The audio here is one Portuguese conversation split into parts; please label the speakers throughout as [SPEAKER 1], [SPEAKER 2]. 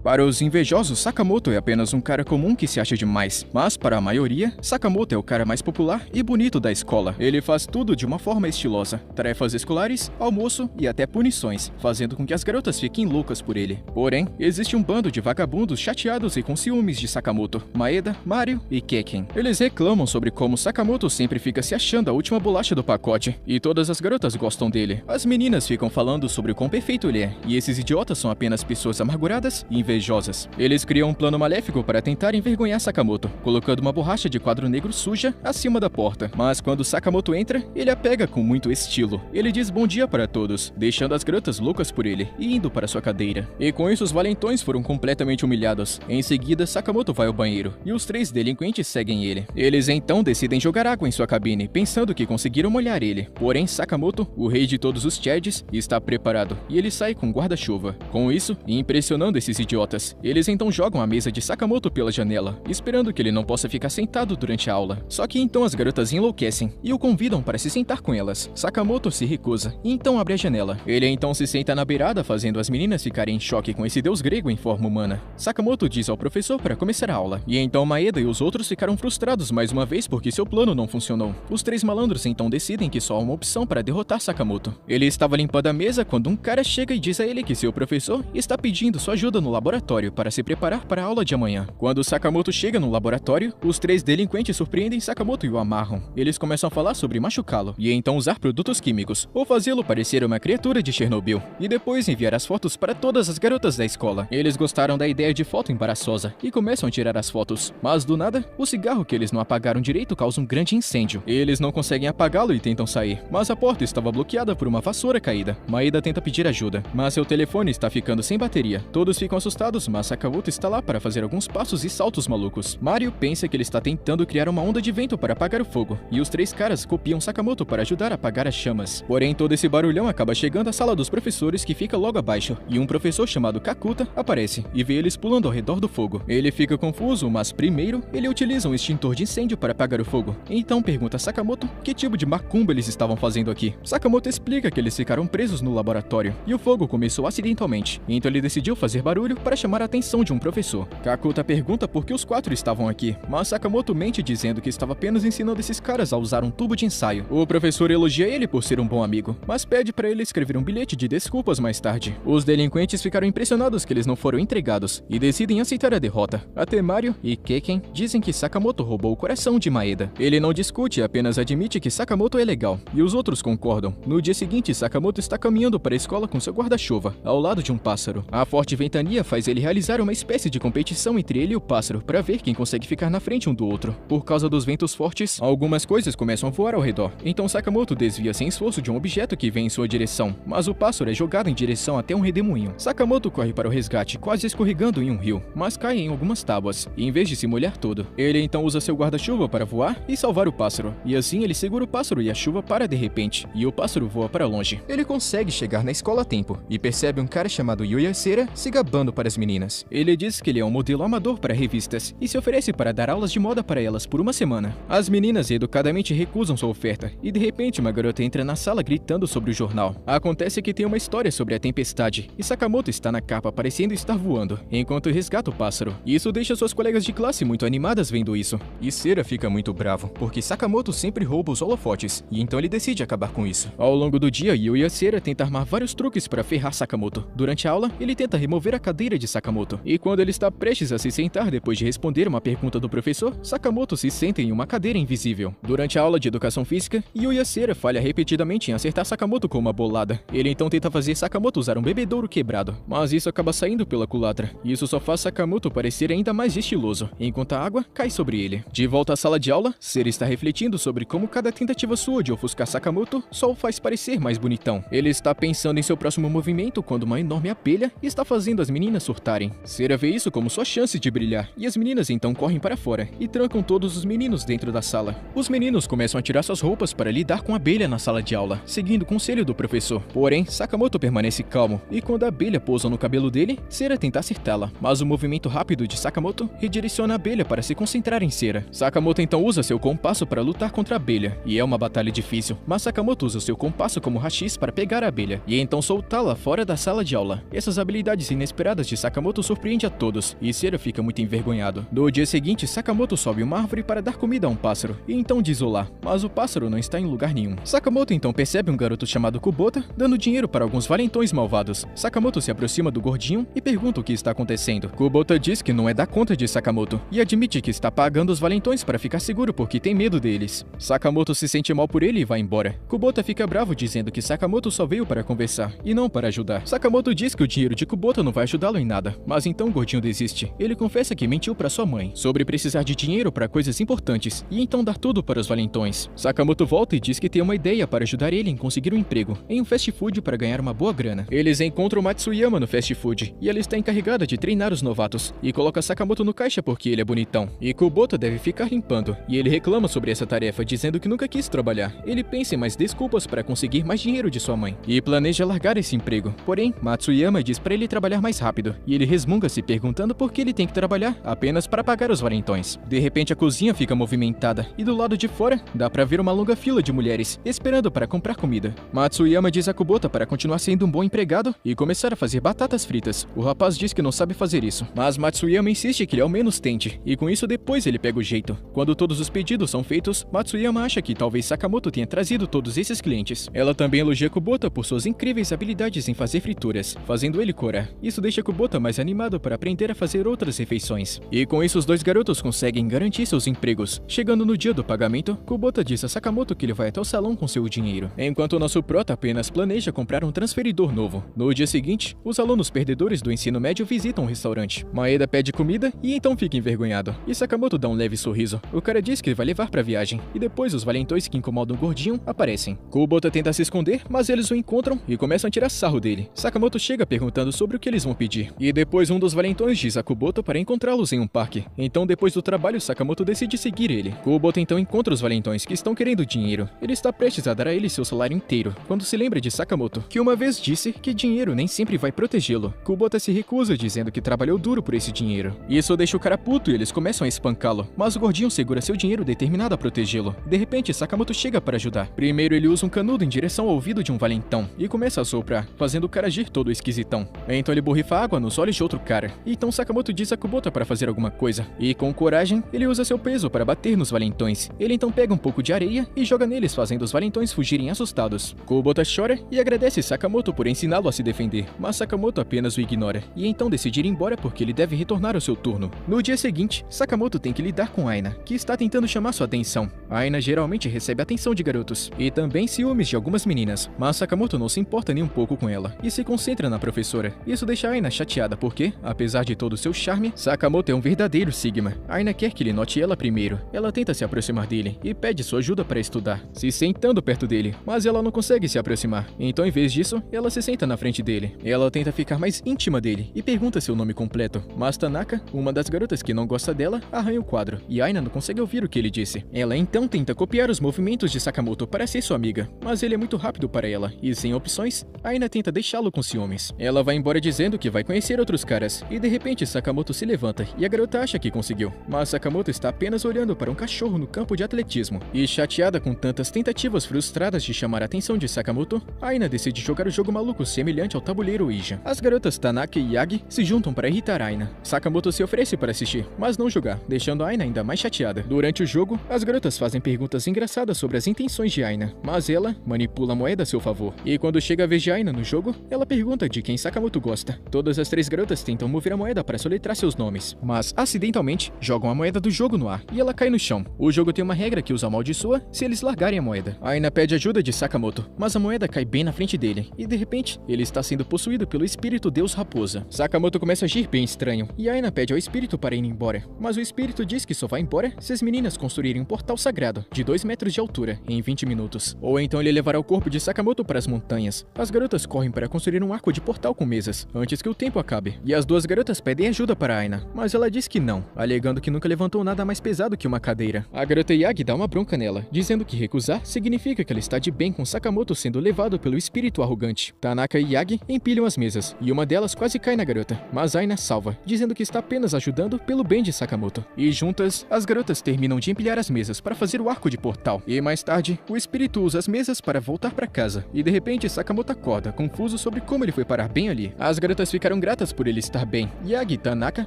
[SPEAKER 1] Para os invejosos, Sakamoto é apenas um cara comum que se acha demais, mas para a maioria, Sakamoto é o cara mais popular e bonito da escola. Ele faz tudo de uma forma estilosa, tarefas escolares, almoço e até punições, fazendo com que as garotas fiquem loucas por ele. Porém, existe um bando de vagabundos chateados e com ciúmes de Sakamoto, Maeda, Mario e Kekken. Eles reclamam sobre como Sakamoto sempre fica se achando a última bolacha do pacote, e todas as garotas gostam dele. As meninas ficam falando sobre o quão perfeito ele é, e esses idiotas são apenas pessoas amarguradas e invejosas. Eles criam um plano maléfico para tentar envergonhar Sakamoto, colocando uma borracha de quadro negro suja acima da porta. Mas quando Sakamoto entra, ele a pega com muito estilo. Ele diz bom dia para todos, deixando as garotas loucas por ele e indo para sua cadeira. E com isso os valentões foram completamente humilhados. Em seguida, Sakamoto vai ao banheiro, e os três delinquentes seguem ele. Eles então decidem jogar água em sua cabine, pensando que conseguiram molhar ele. Porém, Sakamoto, o rei de todos os Chads, está preparado, e ele sai com guarda-chuva. Com isso, e impressionando esses idiotas, eles então jogam a mesa de Sakamoto pela janela, esperando que ele não possa ficar sentado durante a aula. Só que então as garotas enlouquecem e o convidam para se sentar com elas. Sakamoto se recusa, e então abre a janela. Ele então se senta na beirada, fazendo as meninas ficarem em choque com esse deus grego em forma humana. Sakamoto diz ao professor para começar a aula, e então Maeda e os outros ficaram frustrados mais uma vez porque seu plano não funcionou. Os três malandros então decidem que só há uma opção para derrotar Sakamoto. Ele estava limpando a mesa quando um cara chega e diz a ele que seu professor está pedindo sua ajuda no laboratório para se preparar para a aula de amanhã. Quando Sakamoto chega no laboratório, os três delinquentes surpreendem Sakamoto e o amarram. Eles começam a falar sobre machucá-lo, e então usar produtos químicos, ou fazê-lo parecer uma criatura de Chernobyl, e depois enviar as fotos para todas as garotas da escola. Eles gostaram da ideia de foto embaraçosa, e começam a tirar as fotos. Mas do nada, o cigarro que eles não apagaram direito causa um grande incêndio. Eles não conseguem apagá-lo e tentam sair, mas a porta estava bloqueada por uma vassoura caída. Maeda tenta pedir ajuda, mas seu telefone está ficando sem bateria. Todos ficam assustados, mas Sakamoto está lá para fazer alguns passos e saltos malucos. Mario pensa que ele está tentando criar uma onda de vento para apagar o fogo, e os três caras copiam Sakamoto para ajudar a apagar as chamas. Porém, todo esse barulhão acaba chegando à sala dos professores, que fica logo abaixo, e um professor chamado Kakuta aparece e vê eles pulando ao redor do fogo. Ele fica confuso, mas primeiro ele utiliza um extintor de incêndio para apagar o fogo. Então pergunta a Sakamoto que tipo de macumba eles estavam fazendo aqui. Sakamoto explica que eles ficaram presos no laboratório, e o fogo começou acidentalmente. Então ele decidiu fazer barulho para chamar a atenção de um professor. Kakuta pergunta por que os quatro estavam aqui, mas Sakamoto mente dizendo que estava apenas ensinando esses caras a usar um tubo de ensaio. O professor elogia ele por ser um bom amigo, mas pede para ele escrever um bilhete de desculpas mais tarde. Os delinquentes ficaram impressionados que eles não foram entregados e decidem aceitar a derrota. Até Mario e Kekken dizem que Sakamoto roubou o coração de Maeda. Ele não discute, apenas admite que Sakamoto é legal, e os outros concordam. No dia seguinte, Sakamoto está caminhando para a escola com seu guarda-chuva, ao lado de um pássaro. A forte ventania faz ele realizar uma espécie de competição entre ele e o pássaro para ver quem consegue ficar na frente um do outro. Por causa dos ventos fortes, algumas coisas começam a voar ao redor. Então Sakamoto desvia sem esforço de um objeto que vem em sua direção, mas o pássaro é jogado em direção até um redemoinho. Sakamoto corre para o resgate, quase escorregando em um rio, mas cai em algumas tábuas, e em vez de se molhar todo, ele então usa seu guarda-chuva para voar e salvar o pássaro. E assim ele segura o pássaro e a chuva para de repente, e o pássaro voa para longe. Ele consegue chegar na escola a tempo, e percebe um cara chamado Yuya Sera se gabando para as meninas. Ele diz que ele é um modelo amador para revistas, e se oferece para dar aulas de moda para elas por uma semana. As meninas educadamente recusam sua oferta, e de repente uma garota entra na sala gritando sobre o jornal. Acontece que tem uma história sobre a tempestade, e Sakamoto está na capa parecendo estar voando, enquanto resgata o pássaro. Isso deixa suas colegas de classe muito animadas vendo isso, e Sera fica muito bravo, porque Sakamoto sempre rouba os holofotes, e então ele decide acabar com isso. Ao longo do dia, Yuya Sera tenta armar vários truques para ferrar Sakamoto. Durante a aula, ele tenta remover a cadeira de Sakamoto, e quando ele está prestes a se sentar depois de responder uma pergunta do professor, Sakamoto se senta em uma cadeira invisível. Durante a aula de educação física, Yuya Sera falha repetidamente em acertar Sakamoto com uma bolada. Ele então tenta fazer Sakamoto usar um bebedouro quebrado, mas isso acaba saindo pela culatra, e isso só faz Sakamoto parecer ainda mais estiloso, enquanto a água cai sobre ele. De volta à sala de aula, Sera está refletindo sobre como cada tentativa sua de ofuscar Sakamoto só o faz parecer mais bonitão. Ele está pensando em seu próximo movimento quando uma enorme abelha está fazendo as meninas surtarem. Sera vê isso como sua chance de brilhar, e as meninas então correm para fora e trancam todos os meninos dentro da sala. Os meninos começam a tirar suas roupas para lidar com a abelha na sala de aula, seguindo o conselho do professor. Porém, Sakamoto permanece calmo, e quando a abelha pousa no cabelo dele, Sera tenta acertá-la, mas o movimento rápido de Sakamoto redireciona a abelha para se concentrar em Sera. Sakamoto então usa seu compasso para lutar contra a abelha, e é uma batalha difícil, mas Sakamoto usa seu compasso como rachis para pegar a abelha, e então soltá-la fora da sala de aula. Essas habilidades inesperadas de de Sakamoto surpreende a todos, e Seiya fica muito envergonhado. No dia seguinte, Sakamoto sobe uma árvore para dar comida a um pássaro, e então diz olá, mas o pássaro não está em lugar nenhum. Sakamoto então percebe um garoto chamado Kubota, dando dinheiro para alguns valentões malvados. Sakamoto se aproxima do gordinho e pergunta o que está acontecendo. Kubota diz que não é da conta de Sakamoto, e admite que está pagando os valentões para ficar seguro porque tem medo deles. Sakamoto se sente mal por ele e vai embora. Kubota fica bravo dizendo que Sakamoto só veio para conversar, e não para ajudar. Sakamoto diz que o dinheiro de Kubota não vai ajudá-lo em nada, mas então o gordinho desiste. Ele confessa que mentiu para sua mãe sobre precisar de dinheiro para coisas importantes, e então dar tudo para os valentões. Sakamoto volta e diz que tem uma ideia para ajudar ele em conseguir um emprego em um fast food para ganhar uma boa grana. Eles encontram Matsuyama no fast food, e ela está encarregada de treinar os novatos, e coloca Sakamoto no caixa porque ele é bonitão. E Kubota deve ficar limpando, e ele reclama sobre essa tarefa dizendo que nunca quis trabalhar. Ele pensa em mais desculpas para conseguir mais dinheiro de sua mãe, e planeja largar esse emprego. Porém, Matsuyama diz para ele trabalhar mais rápido, e ele resmunga se perguntando por que ele tem que trabalhar apenas para pagar os valentões. De repente a cozinha fica movimentada, e do lado de fora, dá pra ver uma longa fila de mulheres esperando para comprar comida. Matsuyama diz a Kubota para continuar sendo um bom empregado e começar a fazer batatas fritas. O rapaz diz que não sabe fazer isso, mas Matsuyama insiste que ele ao menos tente, e com isso depois ele pega o jeito. Quando todos os pedidos são feitos, Matsuyama acha que talvez Sakamoto tenha trazido todos esses clientes. Ela também elogia Kubota por suas incríveis habilidades em fazer frituras, fazendo ele corar. Isso deixa Kubota mais animado para aprender a fazer outras refeições. E com isso os dois garotos conseguem garantir seus empregos. Chegando no dia do pagamento, Kubota diz a Sakamoto que ele vai até o salão com seu dinheiro, enquanto o nosso prota apenas planeja comprar um transferidor novo. No dia seguinte, os alunos perdedores do ensino médio visitam o restaurante. Maeda pede comida e então fica envergonhado, e Sakamoto dá um leve sorriso. O cara diz que ele vai levar pra viagem, e depois os valentões que incomodam o gordinho aparecem. Kubota tenta se esconder, mas eles o encontram e começam a tirar sarro dele. Sakamoto chega perguntando sobre o que eles vão pedir, e depois um dos valentões diz a Kubota para encontrá-los em um parque. Então depois do trabalho, Sakamoto decide seguir ele. Kubota então encontra os valentões que estão querendo dinheiro. Ele está prestes a dar a eles seu salário inteiro, quando se lembra de Sakamoto, que uma vez disse que dinheiro nem sempre vai protegê-lo. Kubota se recusa dizendo que trabalhou duro por esse dinheiro. Isso deixa o cara puto e eles começam a espancá-lo, mas o gordinho segura seu dinheiro determinado a protegê-lo. De repente, Sakamoto chega para ajudar. Primeiro ele usa um canudo em direção ao ouvido de um valentão e começa a soprar, fazendo o cara agir todo esquisitão. Então ele borrifa água nos olhos de outro cara. Então Sakamoto diz a Kubota para fazer alguma coisa, e com coragem, ele usa seu peso para bater nos valentões. Ele então pega um pouco de areia e joga neles, fazendo os valentões fugirem assustados. Kubota chora e agradece Sakamoto por ensiná-lo a se defender, mas Sakamoto apenas o ignora, e então decide ir embora porque ele deve retornar ao seu turno. No dia seguinte, Sakamoto tem que lidar com Aina, que está tentando chamar sua atenção. Aina geralmente recebe atenção de garotos, e também ciúmes de algumas meninas, mas Sakamoto não se importa nem um pouco com ela, e se concentra na professora. Isso deixa Aina chateada porque, apesar de todo o seu charme, Sakamoto é um verdadeiro Sigma. Aina quer que ele note ela primeiro. Ela tenta se aproximar dele e pede sua ajuda para estudar, se sentando perto dele, mas ela não consegue se aproximar. Então, em vez disso, ela se senta na frente dele. Ela tenta ficar mais íntima dele e pergunta seu nome completo, mas Tanaka, uma das garotas que não gosta dela, arranha o quadro, e Aina não consegue ouvir o que ele disse. Ela então tenta copiar os movimentos de Sakamoto para ser sua amiga, mas ele é muito rápido para ela, e sem opções, Aina tenta deixá-lo com ciúmes. Ela vai embora dizendo que vai conhecer outros caras, e de repente Sakamoto se levanta, e a garota acha que conseguiu. Mas Sakamoto está apenas olhando para um cachorro no campo de atletismo, e chateada com tantas tentativas frustradas de chamar a atenção de Sakamoto, Aina decide jogar o jogo maluco semelhante ao tabuleiro Ouija. As garotas Tanaka e Yagi se juntam para irritar Aina. Sakamoto se oferece para assistir, mas não jogar, deixando Aina ainda mais chateada. Durante o jogo, as garotas fazem perguntas engraçadas sobre as intenções de Aina, mas ela manipula a moeda a seu favor. E quando chega a vez de Aina no jogo, ela pergunta de quem Sakamoto gosta. Todas as três garotas tentam mover a moeda para soletrar seus nomes, mas acidentalmente jogam a moeda do jogo no ar e ela cai no chão. O jogo tem uma regra que os amaldiçoa se eles largarem a moeda. Aina pede ajuda de Sakamoto, mas a moeda cai bem na frente dele, e de repente, ele está sendo possuído pelo espírito Deus Raposa. Sakamoto começa a agir bem estranho, e Aina pede ao espírito para ir embora, mas o espírito diz que só vai embora se as meninas construírem um portal sagrado de 2 metros de altura em 20 minutos. Ou então ele levará o corpo de Sakamoto para as montanhas. As garotas correm para construir um arco de portal com mesas, antes que o tempo acabe, e as duas garotas pedem ajuda para Aina, mas ela diz que não, alegando que nunca levantou nada mais pesado que uma cadeira. A garota Yagi dá uma bronca nela, dizendo que recusar significa que ela está de bem com Sakamoto sendo levado pelo espírito arrogante. Tanaka e Yagi empilham as mesas, e uma delas quase cai na garota, mas Aina salva, dizendo que está apenas ajudando pelo bem de Sakamoto. E juntas, as garotas terminam de empilhar as mesas para fazer o arco de portal. E mais tarde, o espírito usa as mesas para voltar para casa, e de repente Sakamoto acorda, confuso sobre como ele foi parar bem ali. As garotas ficaram gratas por ele estar bem. Yagi e Tanaka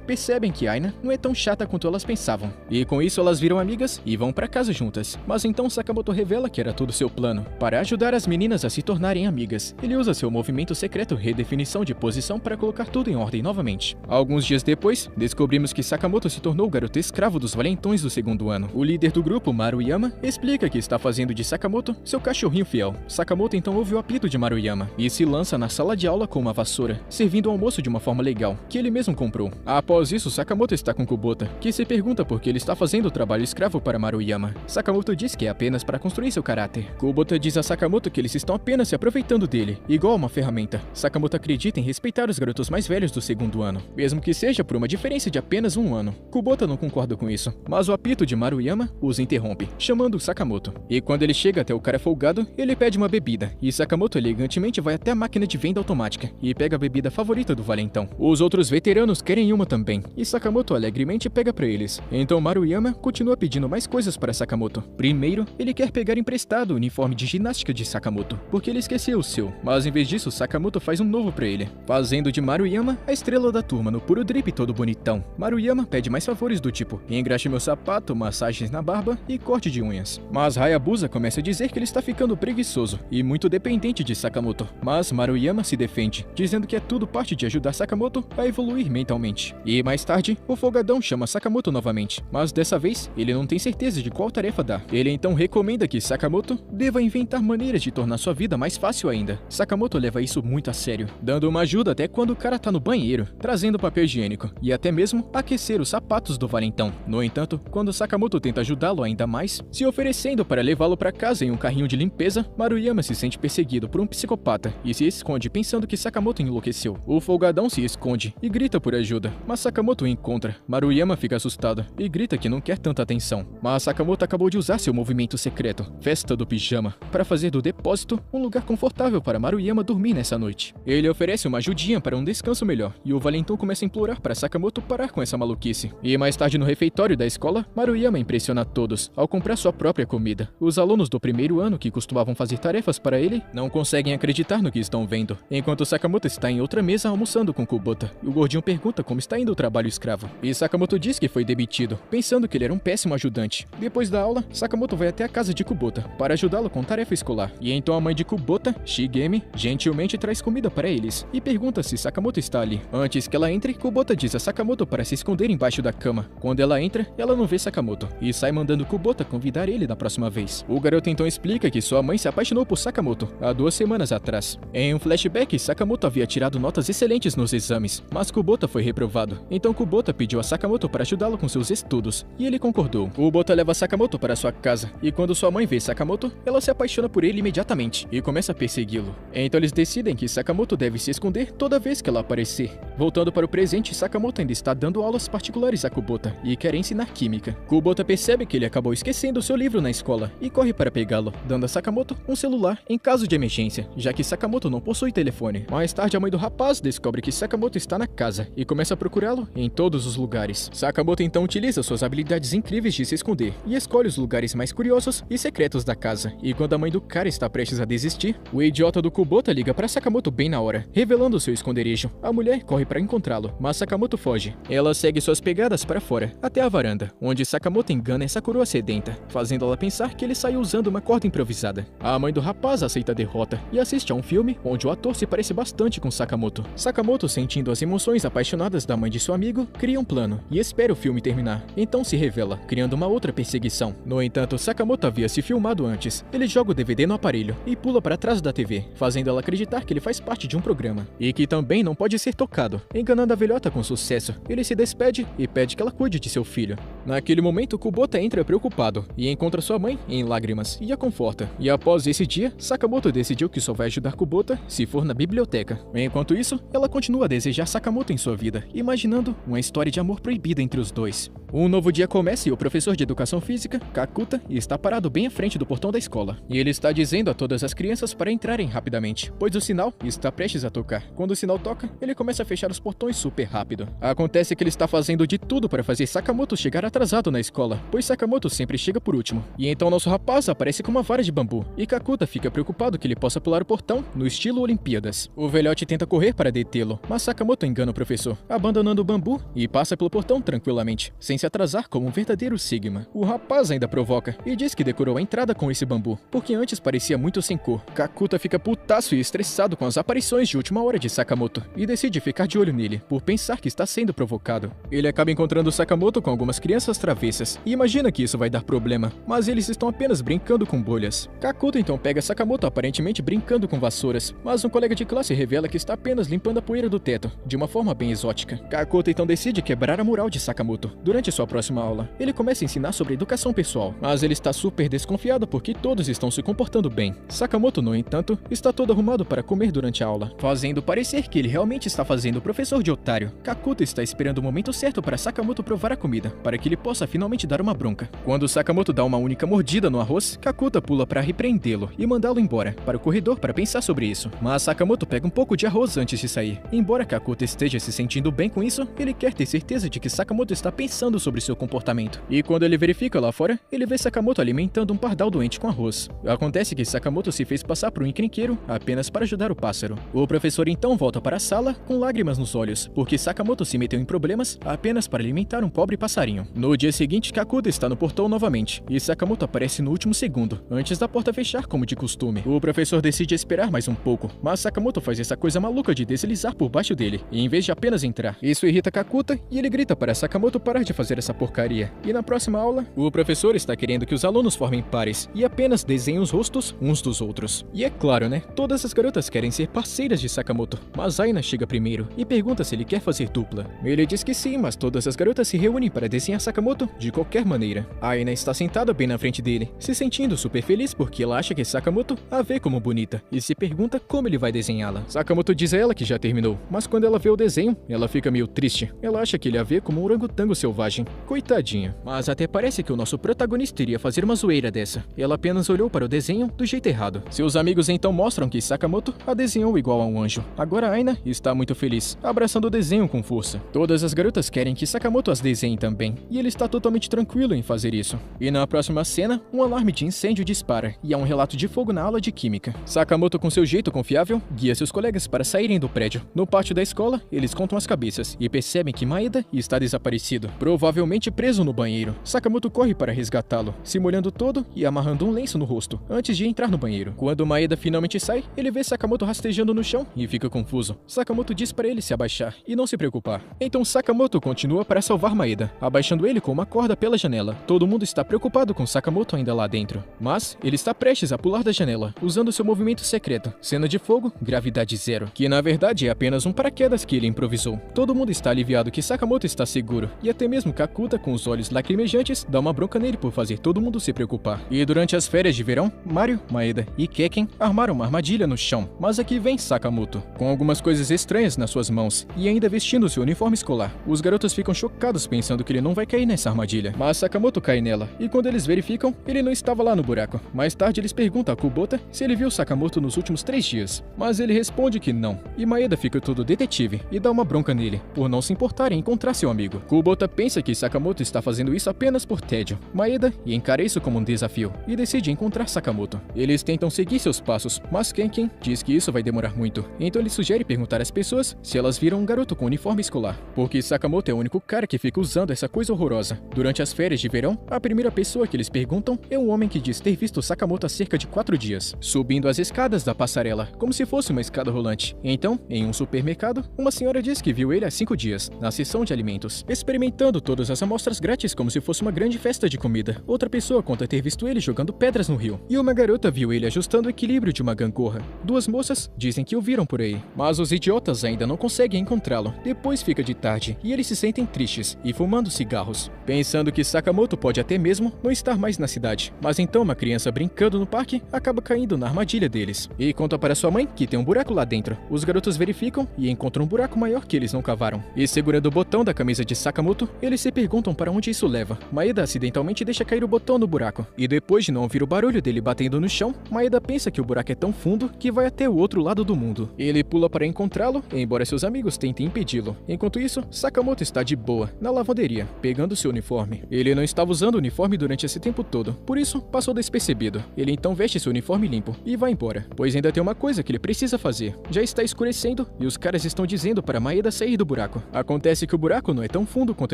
[SPEAKER 1] percebem que Aina não é tão chata quanto elas pensavam. E com isso elas viram amigas e vão pra casa juntas. Mas então Sakamoto revela que era todo seu plano. Para ajudar as meninas a se tornarem amigas, ele usa seu movimento secreto redefinição de posição para colocar tudo em ordem novamente. Alguns dias depois, descobrimos que Sakamoto se tornou o garoto escravo dos valentões do segundo ano. O líder do grupo, Maruyama, explica que está fazendo de Sakamoto seu cachorrinho fiel. Sakamoto então ouve o apito de Maruyama e se lança na sala de aula com uma vassoura, servindo o almoço de uma forma legal, que ele mesmo comprou. Após isso, Sakamoto está com Kubota, que se pergunta por que ele está fazendo o trabalho escravo para Maruyama. Sakamoto diz que é apenas para construir seu caráter. Kubota diz a Sakamoto que eles estão apenas se aproveitando dele, igual uma ferramenta. Sakamoto acredita em respeitar os garotos mais velhos do segundo ano, mesmo que seja por uma diferença de apenas um ano. Kubota não concorda com isso, mas o apito de Maruyama os interrompe, chamando Sakamoto. E quando ele chega até o cara folgado, ele pede uma bebida, e Sakamoto elegantemente vai até a máquina de venda automática e pega a bebida favorita do valentão. Os outros veteranos querem uma também, e Sakamoto alegremente pega pra eles. Então Maruyama continua pedindo mais coisas para Sakamoto. Primeiro, ele quer pegar emprestado o uniforme de ginástica de Sakamoto, porque ele esqueceu o seu, mas em vez disso Sakamoto faz um novo pra ele, fazendo de Maruyama a estrela da turma no puro drip todo bonitão. Maruyama pede mais favores do tipo engraxe meu sapato, massagens na barba e corte de unhas. Mas Hayabusa começa a dizer que ele está ficando preguiçoso e muito dependente de Sakamoto, mas Maruyama se defende, dizendo que é tudo parte de ajudar Sakamoto a evoluir mentalmente. E mais tarde, o folgadão chama Sakamoto novamente, mas dessa vez ele não tem certeza de qual tarefa dar. Ele então recomenda que Sakamoto deva inventar maneiras de tornar sua vida mais fácil ainda. Sakamoto leva isso muito a sério, dando uma ajuda até quando o cara tá no banheiro, trazendo papel higiênico e até mesmo aquecer os sapatos do valentão. No entanto, quando Sakamoto tenta ajudá-lo ainda mais, se oferecendo para levá-lo para casa em um carrinho de limpeza, Maruyama se sente perseguido por um psicopata e se esconde pensando que Sakamoto enlouqueceu. O folgadão se esconde e grita por ajuda, mas Sakamoto o encontra. Maruyama fica assustado e grita que não quer tanta atenção, mas Sakamoto acabou de usar seu movimento secreto, Festa do Pijama, para fazer do depósito um lugar confortável para Maruyama dormir nessa noite. Ele oferece uma ajudinha para um descanso melhor e o valentão começa a implorar para Sakamoto parar com essa maluquice. E mais tarde no refeitório da escola, Maruyama impressiona a todos ao comprar sua própria comida. Os alunos do primeiro ano que costumavam fazer tarefas para ele não conseguem acreditar no que estão vendo, enquanto Sakamoto está em outra mesa almoçando com Kubota. E o gordinho pergunta como está indo o trabalho escravo. E Sakamoto diz que foi demitido, pensando que ele era um péssimo ajudante. Depois da aula, Sakamoto vai até a casa de Kubota para ajudá-lo com tarefa escolar. E então a mãe de Kubota, Shigemi, gentilmente traz comida para eles e pergunta se Sakamoto está ali. Antes que ela entre, Kubota diz a Sakamoto para se esconder embaixo da cama. Quando ela entra, ela não vê Sakamoto e sai mandando Kubota convidar ele da próxima vez. O garoto então explica que sua mãe se apaixonou por Sakamoto há 2 semanas atrás. Em um flashback, Sakamoto havia tirado notas excelentes nos exames, mas Kubota foi reprovado. Então Kubota pediu a Sakamoto para ajudá-lo com seus estudos e ele concordou. Kubota leva Sakamoto para sua casa e quando sua mãe vê Sakamoto, ela se apaixona por ele imediatamente e começa a persegui-lo. Então eles decidem que Sakamoto deve se esconder toda vez que ela aparecer. Voltando para o presente, Sakamoto ainda está dando aulas particulares a Kubota e quer ensinar química. Kubota percebe que ele acabou esquecendo seu livro na escola e corre para pegá-lo, dando a Sakamoto um celular em caso de emergência, já que Sakamoto não possui telefone. Mais tarde, a mãe do rapaz descobre que Sakamoto está na casa e começa a procurá-lo em todos os lugares. Sakamoto então utiliza suas habilidades incríveis de se esconder e escolhe os lugares mais curiosos e secretos da casa. E quando a mãe do cara está prestes a desistir, o idiota do Kubota liga para Sakamoto bem na hora, revelando seu esconderijo. A mulher corre para encontrá-lo, mas Sakamoto foge. Ela segue suas pegadas para fora, até a varanda, onde Sakamoto engana essa coroa sedenta, fazendo ela pensar que ele saiu usando uma corda improvisada. A mãe do rapaz aceita a derrota e assiste a um filme onde o ator se parece bastante com Sakamoto. Sakamoto, sentindo as emoções apaixonadas da mãe de seu amigo, cria um plano e espera o filme terminar. Então se revela, criando uma outra perseguição. No entanto, Sakamoto havia se filmado antes. Ele joga o DVD no aparelho e pula para trás da TV, fazendo ela acreditar que ele faz parte de um programa e que também não pode ser tocado. Enganando a velhota com sucesso, ele se despede e pede que ela cuide de seu filho. Naquele momento, Kubota entra preocupado e encontra sua mãe em lágrimas e a conforta. E após esse dia, Sakamoto decidiu que só vai ajudar Kubota se for na biblioteca. Enquanto isso, ela continua a desejar Sakamoto em sua vida, imaginando uma história de amor proibida entre os dois. Um novo dia começa e o professor de educação física, Kakuta, está parado bem à frente do portão da escola. E ele está dizendo a todas as crianças para entrarem rapidamente, pois o sinal está prestes a tocar. Quando o sinal toca, ele começa a fechar os portões super rápido. Acontece que ele está fazendo de tudo para fazer Sakamoto chegar a atrasado na escola, pois Sakamoto sempre chega por último. E então nosso rapaz aparece com uma vara de bambu, e Kakuta fica preocupado que ele possa pular o portão no estilo Olimpíadas. O velhote tenta correr para detê-lo, mas Sakamoto engana o professor, abandonando o bambu e passa pelo portão tranquilamente, sem se atrasar como um verdadeiro Sigma. O rapaz ainda provoca e diz que decorou a entrada com esse bambu, porque antes parecia muito sem cor. Kakuta fica putaço e estressado com as aparições de última hora de Sakamoto e decide ficar de olho nele, por pensar que está sendo provocado. Ele acaba encontrando Sakamoto com algumas crianças travessas e imagina que isso vai dar problema, mas eles estão apenas brincando com bolhas. Kakuta então pega Sakamoto aparentemente brincando com vassouras, mas um colega de classe revela que está apenas limpando a poeira do teto, de uma forma bem exótica. Kakuta então decide quebrar a moral de Sakamoto. Durante sua próxima aula, ele começa a ensinar sobre educação pessoal, mas ele está super desconfiado porque todos estão se comportando bem. Sakamoto, no entanto, está todo arrumado para comer durante a aula, fazendo parecer que ele realmente está fazendo o professor de otário. Kakuta está esperando o momento certo para Sakamoto provar a comida, para que ele possa finalmente dar uma bronca. Quando Sakamoto dá uma única mordida no arroz, Kakuta pula para repreendê-lo e mandá-lo embora, para o corredor para pensar sobre isso. Mas Sakamoto pega um pouco de arroz antes de sair. Embora Kakuta esteja se sentindo bem com isso, ele quer ter certeza de que Sakamoto está pensando sobre seu comportamento. E quando ele verifica lá fora, ele vê Sakamoto alimentando um pardal doente com arroz. Acontece que Sakamoto se fez passar por um encrenqueiro apenas para ajudar o pássaro. O professor então volta para a sala com lágrimas nos olhos, porque Sakamoto se meteu em problemas apenas para alimentar um pobre passarinho. No dia seguinte, Kakuta está no portão novamente, e Sakamoto aparece no último segundo, antes da porta fechar como de costume. O professor decide esperar mais um pouco, mas Sakamoto faz essa coisa maluca de deslizar por baixo dele, em vez de apenas entrar. Isso irrita Kakuta e ele grita para Sakamoto parar de fazer essa porcaria. E na próxima aula, o professor está querendo que os alunos formem pares e apenas desenhem os rostos uns dos outros. E é claro, né? Todas as garotas querem ser parceiras de Sakamoto, mas Aina chega primeiro e pergunta se ele quer fazer dupla. Ele diz que sim, mas todas as garotas se reúnem para desenhar Sakamoto de qualquer maneira. Aina está sentada bem na frente dele, se sentindo super feliz porque ela acha que Sakamoto a vê como bonita e se pergunta como ele vai desenhá-la. Sakamoto diz a ela que já terminou, mas quando ela vê o desenho, ela fica meio triste. Ela acha que ele a vê como um orangotango selvagem. Coitadinha. Mas até parece que o nosso protagonista iria fazer uma zoeira dessa. Ela apenas olhou para o desenho do jeito errado. Seus amigos então mostram que Sakamoto a desenhou igual a um anjo. Agora Aina está muito feliz, abraçando o desenho com força. Todas as garotas querem que Sakamoto as desenhe também, e ele está totalmente tranquilo em fazer isso. E na próxima cena, um alarme de incêndio dispara, e há um relato de fogo na aula de química. Sakamoto, com seu jeito confiável, guia seus colegas para saírem do prédio. No pátio da escola, eles contam as cabeças, e percebem que Maeda está desaparecido, provavelmente preso no banheiro. Sakamoto corre para resgatá-lo, se molhando todo e amarrando um lenço no rosto, antes de entrar no banheiro. Quando Maeda finalmente sai, ele vê Sakamoto rastejando no chão e fica confuso. Sakamoto diz para ele se abaixar e não se preocupar. Então Sakamoto continua para salvar Maeda, abaixando ele com uma corda pela janela. Todo mundo está preocupado com Sakamoto ainda lá dentro, mas ele está prestes a pular da janela, usando seu movimento secreto, cena de fogo, gravidade zero, que na verdade é apenas um paraquedas que ele improvisou. Todo mundo está aliviado que Sakamoto está seguro, e até mesmo Kakuta, com os olhos lacrimejantes, dá uma bronca nele por fazer todo mundo se preocupar. E durante as férias de verão, Mario, Maeda e Kekken armaram uma armadilha no chão, mas aqui vem Sakamoto, com algumas coisas estranhas nas suas mãos, e ainda vestindo seu uniforme escolar. Os garotos ficam chocados pensando que ele não vai cair nessa armadilha, mas Sakamoto cai nela, e quando eles verificam, ele não estava lá no buraco. Mais tarde eles perguntam a Kubota se ele viu Sakamoto nos últimos 3 dias, mas ele responde que não, e Maeda fica todo detetive e dá uma bronca nele, por não se importar em encontrar seu amigo. Kubota pensa que Sakamoto está fazendo isso apenas por tédio. Maeda encara isso como um desafio, e decide encontrar Sakamoto. Eles tentam seguir seus passos, mas Kekken diz que isso vai demorar muito, então ele sugere perguntar às pessoas se elas viram um garoto com uniforme escolar, porque Sakamoto é o único cara que fica usando essa coisa horrorosa. Durante as férias de verão, a primeira pessoa que eles perguntam é um homem que diz ter visto Sakamoto há cerca de 4 dias, subindo as escadas da passarela, como se fosse uma escada rolante. Então, em um supermercado, uma senhora diz que viu ele há 5 dias, na seção de alimentos, experimentando todas as amostras grátis como se fosse uma grande festa de comida. Outra pessoa conta ter visto ele jogando pedras no rio, e uma garota viu ele ajustando o equilíbrio de uma gangorra. 2 moças dizem que o viram por aí, mas os idiotas ainda não conseguem encontrá-lo. Depois fica de tarde, e eles se sentem tristes e fumando cigarros, pensando que Sakamoto pode até mesmo não estar mais na cidade. Mas então uma criança brincando no parque acaba caindo na armadilha deles, e conta para sua mãe que tem um buraco lá dentro. Os garotos verificam e encontram um buraco maior que eles não cavaram, e segurando o botão da camisa de Sakamoto, eles se perguntam para onde isso leva. Maeda acidentalmente deixa cair o botão no buraco, e depois de não ouvir o barulho dele batendo no chão, Maeda pensa que o buraco é tão fundo que vai até o outro lado do mundo. Ele pula para encontrá-lo, embora seus amigos tentem impedi-lo. Enquanto isso, Sakamoto está de boa, na lavanderia, pegando encerrando seu uniforme. Ele não estava usando o uniforme durante esse tempo todo, por isso passou despercebido. Ele então veste seu uniforme limpo e vai embora, pois ainda tem uma coisa que ele precisa fazer. Já está escurecendo e os caras estão dizendo para Maeda sair do buraco. Acontece que o buraco não é tão fundo quanto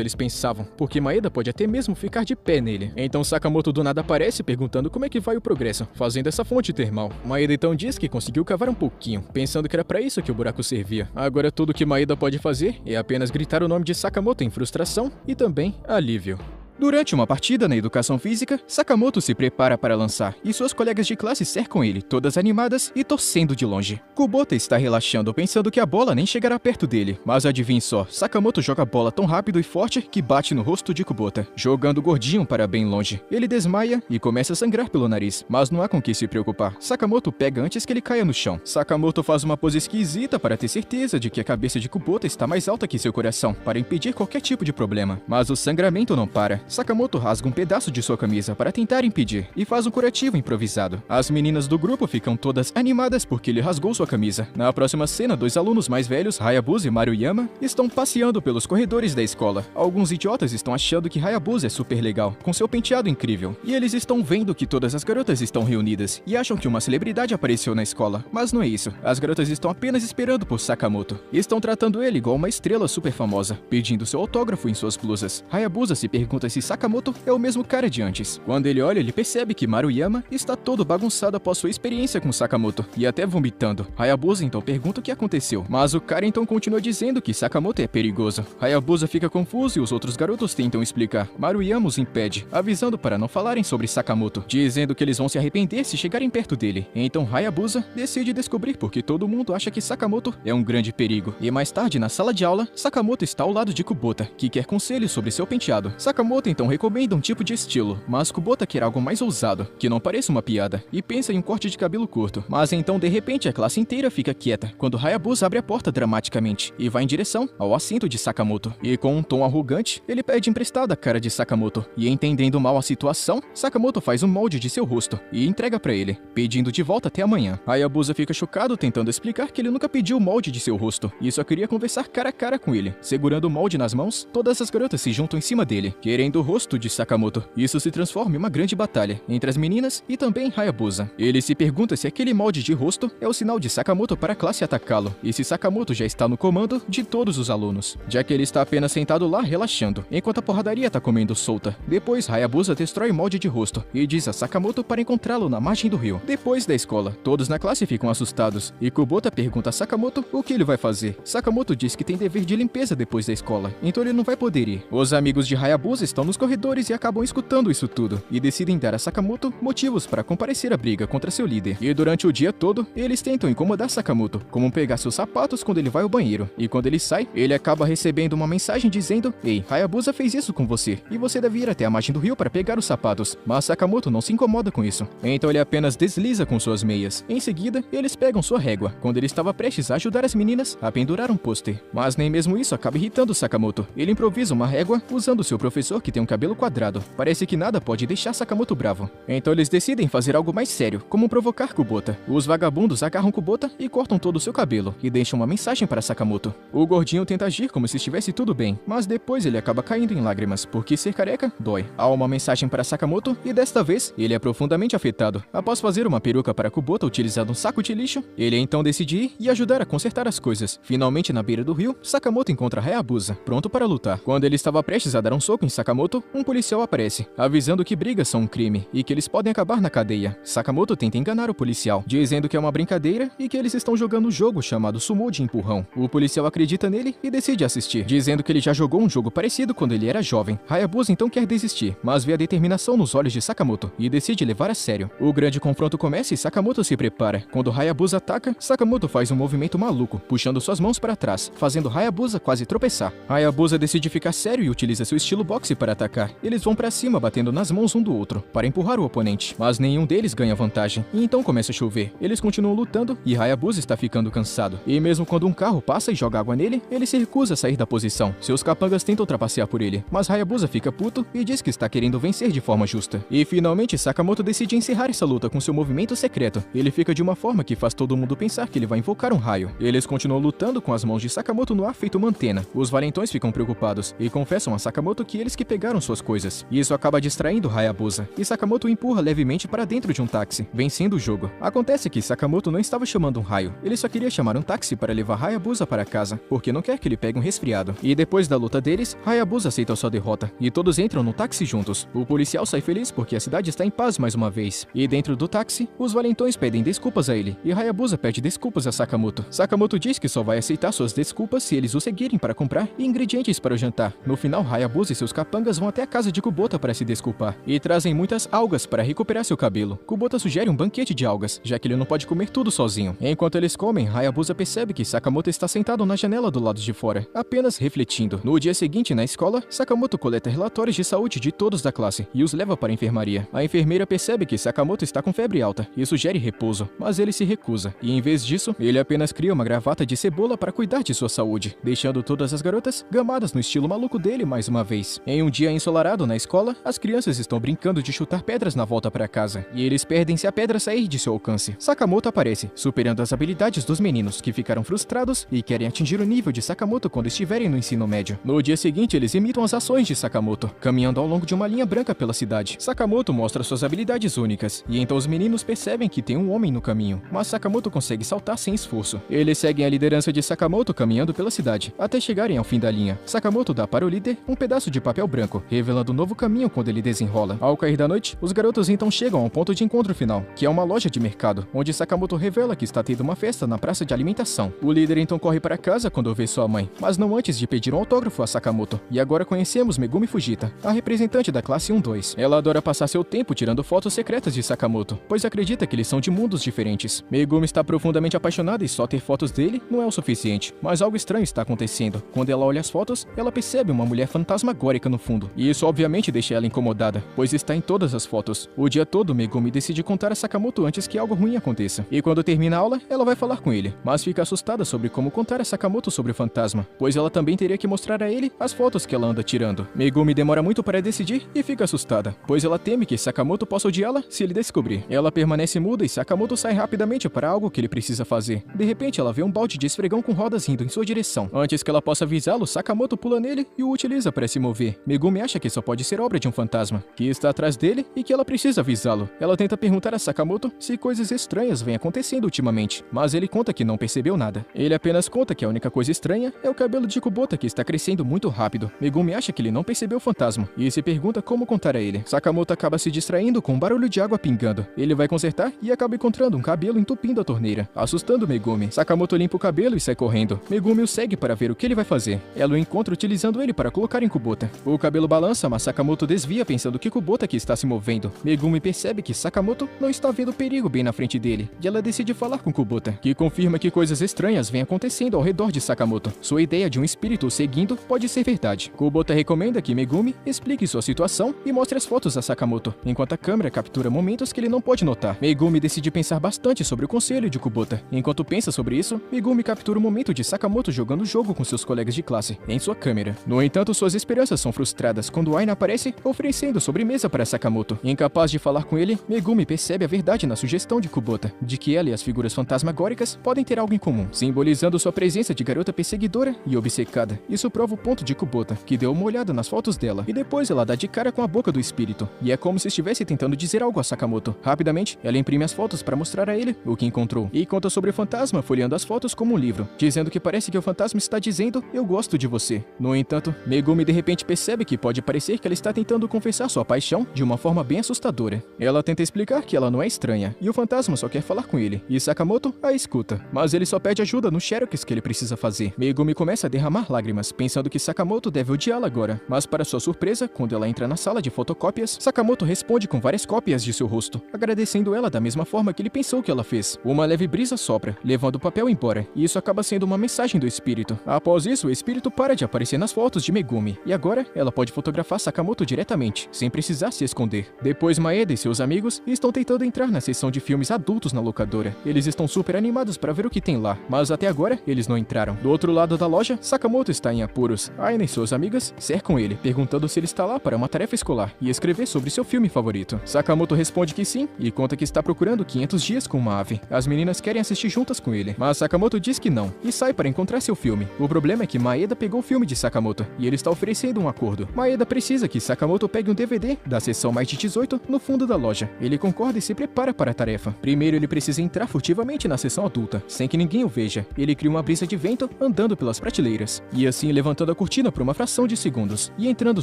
[SPEAKER 1] eles pensavam, porque Maeda pode até mesmo ficar de pé nele. Então Sakamoto do nada aparece perguntando como é que vai o progresso, fazendo essa fonte termal. Maeda então diz que conseguiu cavar um pouquinho, pensando que era para isso que o buraco servia. Agora tudo que Maeda pode fazer é apenas gritar o nome de Sakamoto em frustração e também alívio. Durante uma partida na educação física, Sakamoto se prepara para lançar e suas colegas de classe cercam ele, todas animadas e torcendo de longe. Kubota está relaxando, pensando que a bola nem chegará perto dele, mas adivinhe só, Sakamoto joga a bola tão rápido e forte que bate no rosto de Kubota, jogando o gordinho para bem longe. Ele desmaia e começa a sangrar pelo nariz, mas não há com que se preocupar. Sakamoto pega antes que ele caia no chão. Sakamoto faz uma pose esquisita para ter certeza de que a cabeça de Kubota está mais alta que seu coração, para impedir qualquer tipo de problema. Mas o sangramento não para. Sakamoto rasga um pedaço de sua camisa para tentar impedir e faz um curativo improvisado. As meninas do grupo ficam todas animadas porque ele rasgou sua camisa. Na próxima cena, 2 alunos mais velhos, Hayabusa e Maruyama, estão passeando pelos corredores da escola. Alguns idiotas estão achando que Hayabusa é super legal, com seu penteado incrível. E eles estão vendo que todas as garotas estão reunidas e acham que uma celebridade apareceu na escola. Mas não é isso. As garotas estão apenas esperando por Sakamoto. Estão tratando ele igual uma estrela super famosa, pedindo seu autógrafo em suas blusas. Hayabusa se pergunta se Sakamoto é o mesmo cara de antes. Quando ele olha, ele percebe que Maruyama está todo bagunçado após sua experiência com Sakamoto e até vomitando. Hayabusa então pergunta o que aconteceu, mas o cara então continua dizendo que Sakamoto é perigoso. Hayabusa fica confuso e os outros garotos tentam explicar. Maruyama os impede, avisando para não falarem sobre Sakamoto, dizendo que eles vão se arrepender se chegarem perto dele. Então Hayabusa decide descobrir porque todo mundo acha que Sakamoto é um grande perigo. E mais tarde, na sala de aula, Sakamoto está ao lado de Kubota, que quer conselhos sobre seu penteado. Sakamoto então recomenda um tipo de estilo, mas Kubota quer algo mais ousado, que não pareça uma piada, e pensa em um corte de cabelo curto. Mas então, de repente, a classe inteira fica quieta, quando Hayabusa abre a porta dramaticamente e vai em direção ao assento de Sakamoto. E com um tom arrogante, ele pede emprestada a cara de Sakamoto, e entendendo mal a situação, Sakamoto faz um molde de seu rosto e entrega pra ele, pedindo de volta até amanhã. Hayabusa fica chocado tentando explicar que ele nunca pediu o molde de seu rosto, e só queria conversar cara a cara com ele. Segurando o molde nas mãos, todas as garotas se juntam em cima dele, querendo o rosto de Sakamoto. Isso se transforma em uma grande batalha entre as meninas e também Hayabusa. Ele se pergunta se aquele molde de rosto é o sinal de Sakamoto para a classe atacá-lo, e se Sakamoto já está no comando de todos os alunos, já que ele está apenas sentado lá relaxando, enquanto a porradaria está comendo solta. Depois, Hayabusa destrói o molde de rosto e diz a Sakamoto para encontrá-lo na margem do rio. Depois da escola, todos na classe ficam assustados, e Kubota pergunta a Sakamoto o que ele vai fazer. Sakamoto diz que tem dever de limpeza depois da escola, então ele não vai poder ir. Os amigos de Hayabusa estão nos corredores e acabam escutando isso tudo, e decidem dar a Sakamoto motivos para comparecer à briga contra seu líder. E durante o dia todo, eles tentam incomodar Sakamoto, como pegar seus sapatos quando ele vai ao banheiro. E quando ele sai, ele acaba recebendo uma mensagem dizendo: "Ei, Hayabusa fez isso com você, e você deve ir até a margem do rio para pegar os sapatos." Mas Sakamoto não se incomoda com isso, então ele apenas desliza com suas meias. Em seguida, eles pegam sua régua, quando ele estava prestes a ajudar as meninas a pendurar um pôster. Mas nem mesmo isso acaba irritando Sakamoto. Ele improvisa uma régua usando seu professor que tem um cabelo quadrado. Parece que nada pode deixar Sakamoto bravo. Então eles decidem fazer algo mais sério, como provocar Kubota. Os vagabundos agarram Kubota e cortam todo o seu cabelo, e deixam uma mensagem para Sakamoto. O gordinho tenta agir como se estivesse tudo bem, mas depois ele acaba caindo em lágrimas, porque ser careca dói. Há uma mensagem para Sakamoto, e desta vez, ele é profundamente afetado. Após fazer uma peruca para Kubota utilizando um saco de lixo, ele então decide ir e ajudar a consertar as coisas. Finalmente, na beira do rio, Sakamoto encontra Hayabusa, pronto para lutar. Quando ele estava prestes a dar um soco em Sakamoto, um policial aparece, avisando que brigas são um crime e que eles podem acabar na cadeia. Sakamoto tenta enganar o policial, dizendo que é uma brincadeira e que eles estão jogando um jogo chamado Sumo de empurrão. O policial acredita nele e decide assistir, dizendo que ele já jogou um jogo parecido quando ele era jovem. Hayabusa então quer desistir, mas vê a determinação nos olhos de Sakamoto e decide levar a sério. O grande confronto começa e Sakamoto se prepara. Quando Hayabusa ataca, Sakamoto faz um movimento maluco, puxando suas mãos para trás, fazendo Hayabusa quase tropeçar. Hayabusa decide ficar sério e utiliza seu estilo boxe para atacar. Eles vão para cima, batendo nas mãos um do outro, para empurrar o oponente, mas nenhum deles ganha vantagem. E então começa a chover. Eles continuam lutando e Hayabusa está ficando cansado. E mesmo quando um carro passa e joga água nele, ele se recusa a sair da posição. Seus capangas tentam trapacear por ele, mas Hayabusa fica puto e diz que está querendo vencer de forma justa. E finalmente Sakamoto decide encerrar essa luta com seu movimento secreto. Ele fica de uma forma que faz todo mundo pensar que ele vai invocar um raio. Eles continuam lutando com as mãos de Sakamoto no ar feito uma antena. Os valentões ficam preocupados e confessam a Sakamoto que eles que pegaram pegaram suas coisas. E isso acaba distraindo Hayabusa, e Sakamoto o empurra levemente para dentro de um táxi, vencendo o jogo. Acontece que Sakamoto não estava chamando um raio, ele só queria chamar um táxi para levar Hayabusa para casa, porque não quer que ele pegue um resfriado. E depois da luta deles, Hayabusa aceita sua derrota, e todos entram no táxi juntos. O policial sai feliz porque a cidade está em paz mais uma vez. E dentro do táxi, os valentões pedem desculpas a ele, e Hayabusa pede desculpas a Sakamoto. Sakamoto diz que só vai aceitar suas desculpas se eles o seguirem para comprar ingredientes para o jantar. No final, Hayabusa e seus capangas vão até a casa de Kubota para se desculpar, e trazem muitas algas para recuperar seu cabelo. Kubota sugere um banquete de algas, já que ele não pode comer tudo sozinho. Enquanto eles comem, Hayabusa percebe que Sakamoto está sentado na janela do lado de fora, apenas refletindo. No dia seguinte, na escola, Sakamoto coleta relatórios de saúde de todos da classe e os leva para a enfermaria. A enfermeira percebe que Sakamoto está com febre alta e sugere repouso, mas ele se recusa, e em vez disso, ele apenas cria uma gravata de cebola para cuidar de sua saúde, deixando todas as garotas gamadas no estilo maluco dele mais uma vez. Em um dia ensolarado na escola, as crianças estão brincando de chutar pedras na volta para casa, e eles perdem se a pedra sair de seu alcance. Sakamoto aparece, superando as habilidades dos meninos, que ficaram frustrados e querem atingir o nível de Sakamoto quando estiverem no ensino médio. No dia seguinte, eles imitam as ações de Sakamoto, caminhando ao longo de uma linha branca pela cidade. Sakamoto mostra suas habilidades únicas, e então os meninos percebem que tem um homem no caminho, mas Sakamoto consegue saltar sem esforço. Eles seguem a liderança de Sakamoto caminhando pela cidade, até chegarem ao fim da linha. Sakamoto dá para o líder um pedaço de papel branco, revelando um novo caminho quando ele desenrola. Ao cair da noite, os garotos então chegam ao ponto de encontro final, que é uma loja de mercado, onde Sakamoto revela que está tendo uma festa na praça de alimentação. O líder então corre para casa quando vê sua mãe, mas não antes de pedir um autógrafo a Sakamoto. E agora conhecemos Megumi Fujita, a representante da classe 1-2. Ela adora passar seu tempo tirando fotos secretas de Sakamoto, pois acredita que eles são de mundos diferentes. Megumi está profundamente apaixonada e só ter fotos dele não é o suficiente, mas algo estranho está acontecendo. Quando ela olha as fotos, ela percebe uma mulher fantasmagórica no fundo, e isso obviamente deixa ela incomodada, pois está em todas as fotos. O dia todo, Megumi decide contar a Sakamoto antes que algo ruim aconteça, e quando termina a aula, ela vai falar com ele, mas fica assustada sobre como contar a Sakamoto sobre o fantasma, pois ela também teria que mostrar a ele as fotos que ela anda tirando. Megumi demora muito para decidir e fica assustada, pois ela teme que Sakamoto possa odiá-la se ele descobrir. Ela permanece muda e Sakamoto sai rapidamente para algo que ele precisa fazer. De repente, ela vê um balde de esfregão com rodas indo em sua direção. Antes que ela possa avisá-lo, Sakamoto pula nele e o utiliza para se mover. Megumi acha que só pode ser obra de um fantasma, que está atrás dele e que ela precisa avisá-lo. Ela tenta perguntar a Sakamoto se coisas estranhas vêm acontecendo ultimamente, mas ele conta que não percebeu nada. Ele apenas conta que a única coisa estranha é o cabelo de Kubota, que está crescendo muito rápido. Megumi acha que ele não percebeu o fantasma e se pergunta como contar a ele. Sakamoto acaba se distraindo com um barulho de água pingando. Ele vai consertar e acaba encontrando um cabelo entupindo a torneira, assustando Megumi. Sakamoto limpa o cabelo e sai correndo. Megumi o segue para ver o que ele vai fazer. Ela o encontra utilizando ele para colocar em Kubota. O cabelo balança, mas Sakamoto desvia pensando que Kubota que está se movendo. Megumi percebe que Sakamoto não está vendo perigo bem na frente dele, e ela decide falar com Kubota, que confirma que coisas estranhas vêm acontecendo ao redor de Sakamoto. Sua ideia de um espírito o seguindo pode ser verdade. Kubota recomenda que Megumi explique sua situação e mostre as fotos a Sakamoto, enquanto a câmera captura momentos que ele não pode notar. Megumi decide pensar bastante sobre o conselho de Kubota. Enquanto pensa sobre isso, Megumi captura o momento de Sakamoto jogando o jogo com seus colegas de classe, em sua câmera. No entanto, suas esperanças são frustradas quando Aina aparece oferecendo sobremesa para Sakamoto. Incapaz de falar com ele, Megumi percebe a verdade na sugestão de Kubota, de que ela e as figuras fantasmagóricas podem ter algo em comum, simbolizando sua presença de garota perseguidora e obcecada. Isso prova o ponto de Kubota, que deu uma olhada nas fotos dela, e depois ela dá de cara com a boca do espírito, e é como se estivesse tentando dizer algo a Sakamoto. Rapidamente, ela imprime as fotos para mostrar a ele o que encontrou, e conta sobre o fantasma folheando as fotos como um livro, dizendo que parece que o fantasma está dizendo "eu gosto de você". No entanto, Megumi de repente percebe que pode parecer que ela está tentando confessar sua paixão de uma forma bem assustadora. Ela tenta explicar que ela não é estranha, e o fantasma só quer falar com ele, e Sakamoto a escuta, mas ele só pede ajuda no xerox que ele precisa fazer. Megumi começa a derramar lágrimas, pensando que Sakamoto deve odiá-la agora, mas para sua surpresa, quando ela entra na sala de fotocópias, Sakamoto responde com várias cópias de seu rosto, agradecendo ela da mesma forma que ele pensou que ela fez. Uma leve brisa sopra, levando o papel embora, e isso acaba sendo uma mensagem do espírito. Após isso, o espírito para de aparecer nas fotos de Megumi, e agora ela pode fotografar Sakamoto diretamente, sem precisar se esconder. Depois, Maeda e seus amigos estão tentando entrar na seção de filmes adultos na locadora. Eles estão super animados para ver o que tem lá, mas até agora eles não entraram. Do outro lado da loja, Sakamoto está em apuros. Aina e suas amigas cercam ele, perguntando se ele está lá para uma tarefa escolar e escrever sobre seu filme favorito. Sakamoto responde que sim e conta que está procurando 500 dias com uma ave. As meninas querem assistir juntas com ele, mas Sakamoto diz que não e sai para encontrar seu filme. O problema é que Maeda pegou o filme de Sakamoto e ele está oferecendo um acordo. Maeda precisa que Sakamoto pegue um DVD da seção mais de 18 no fundo da loja. Ele concorda e se prepara para a tarefa. Primeiro ele precisa entrar furtivamente na seção adulta, sem que ninguém o veja. Ele cria uma brisa de vento andando pelas prateleiras, e assim levantando a cortina por uma fração de segundos, e entrando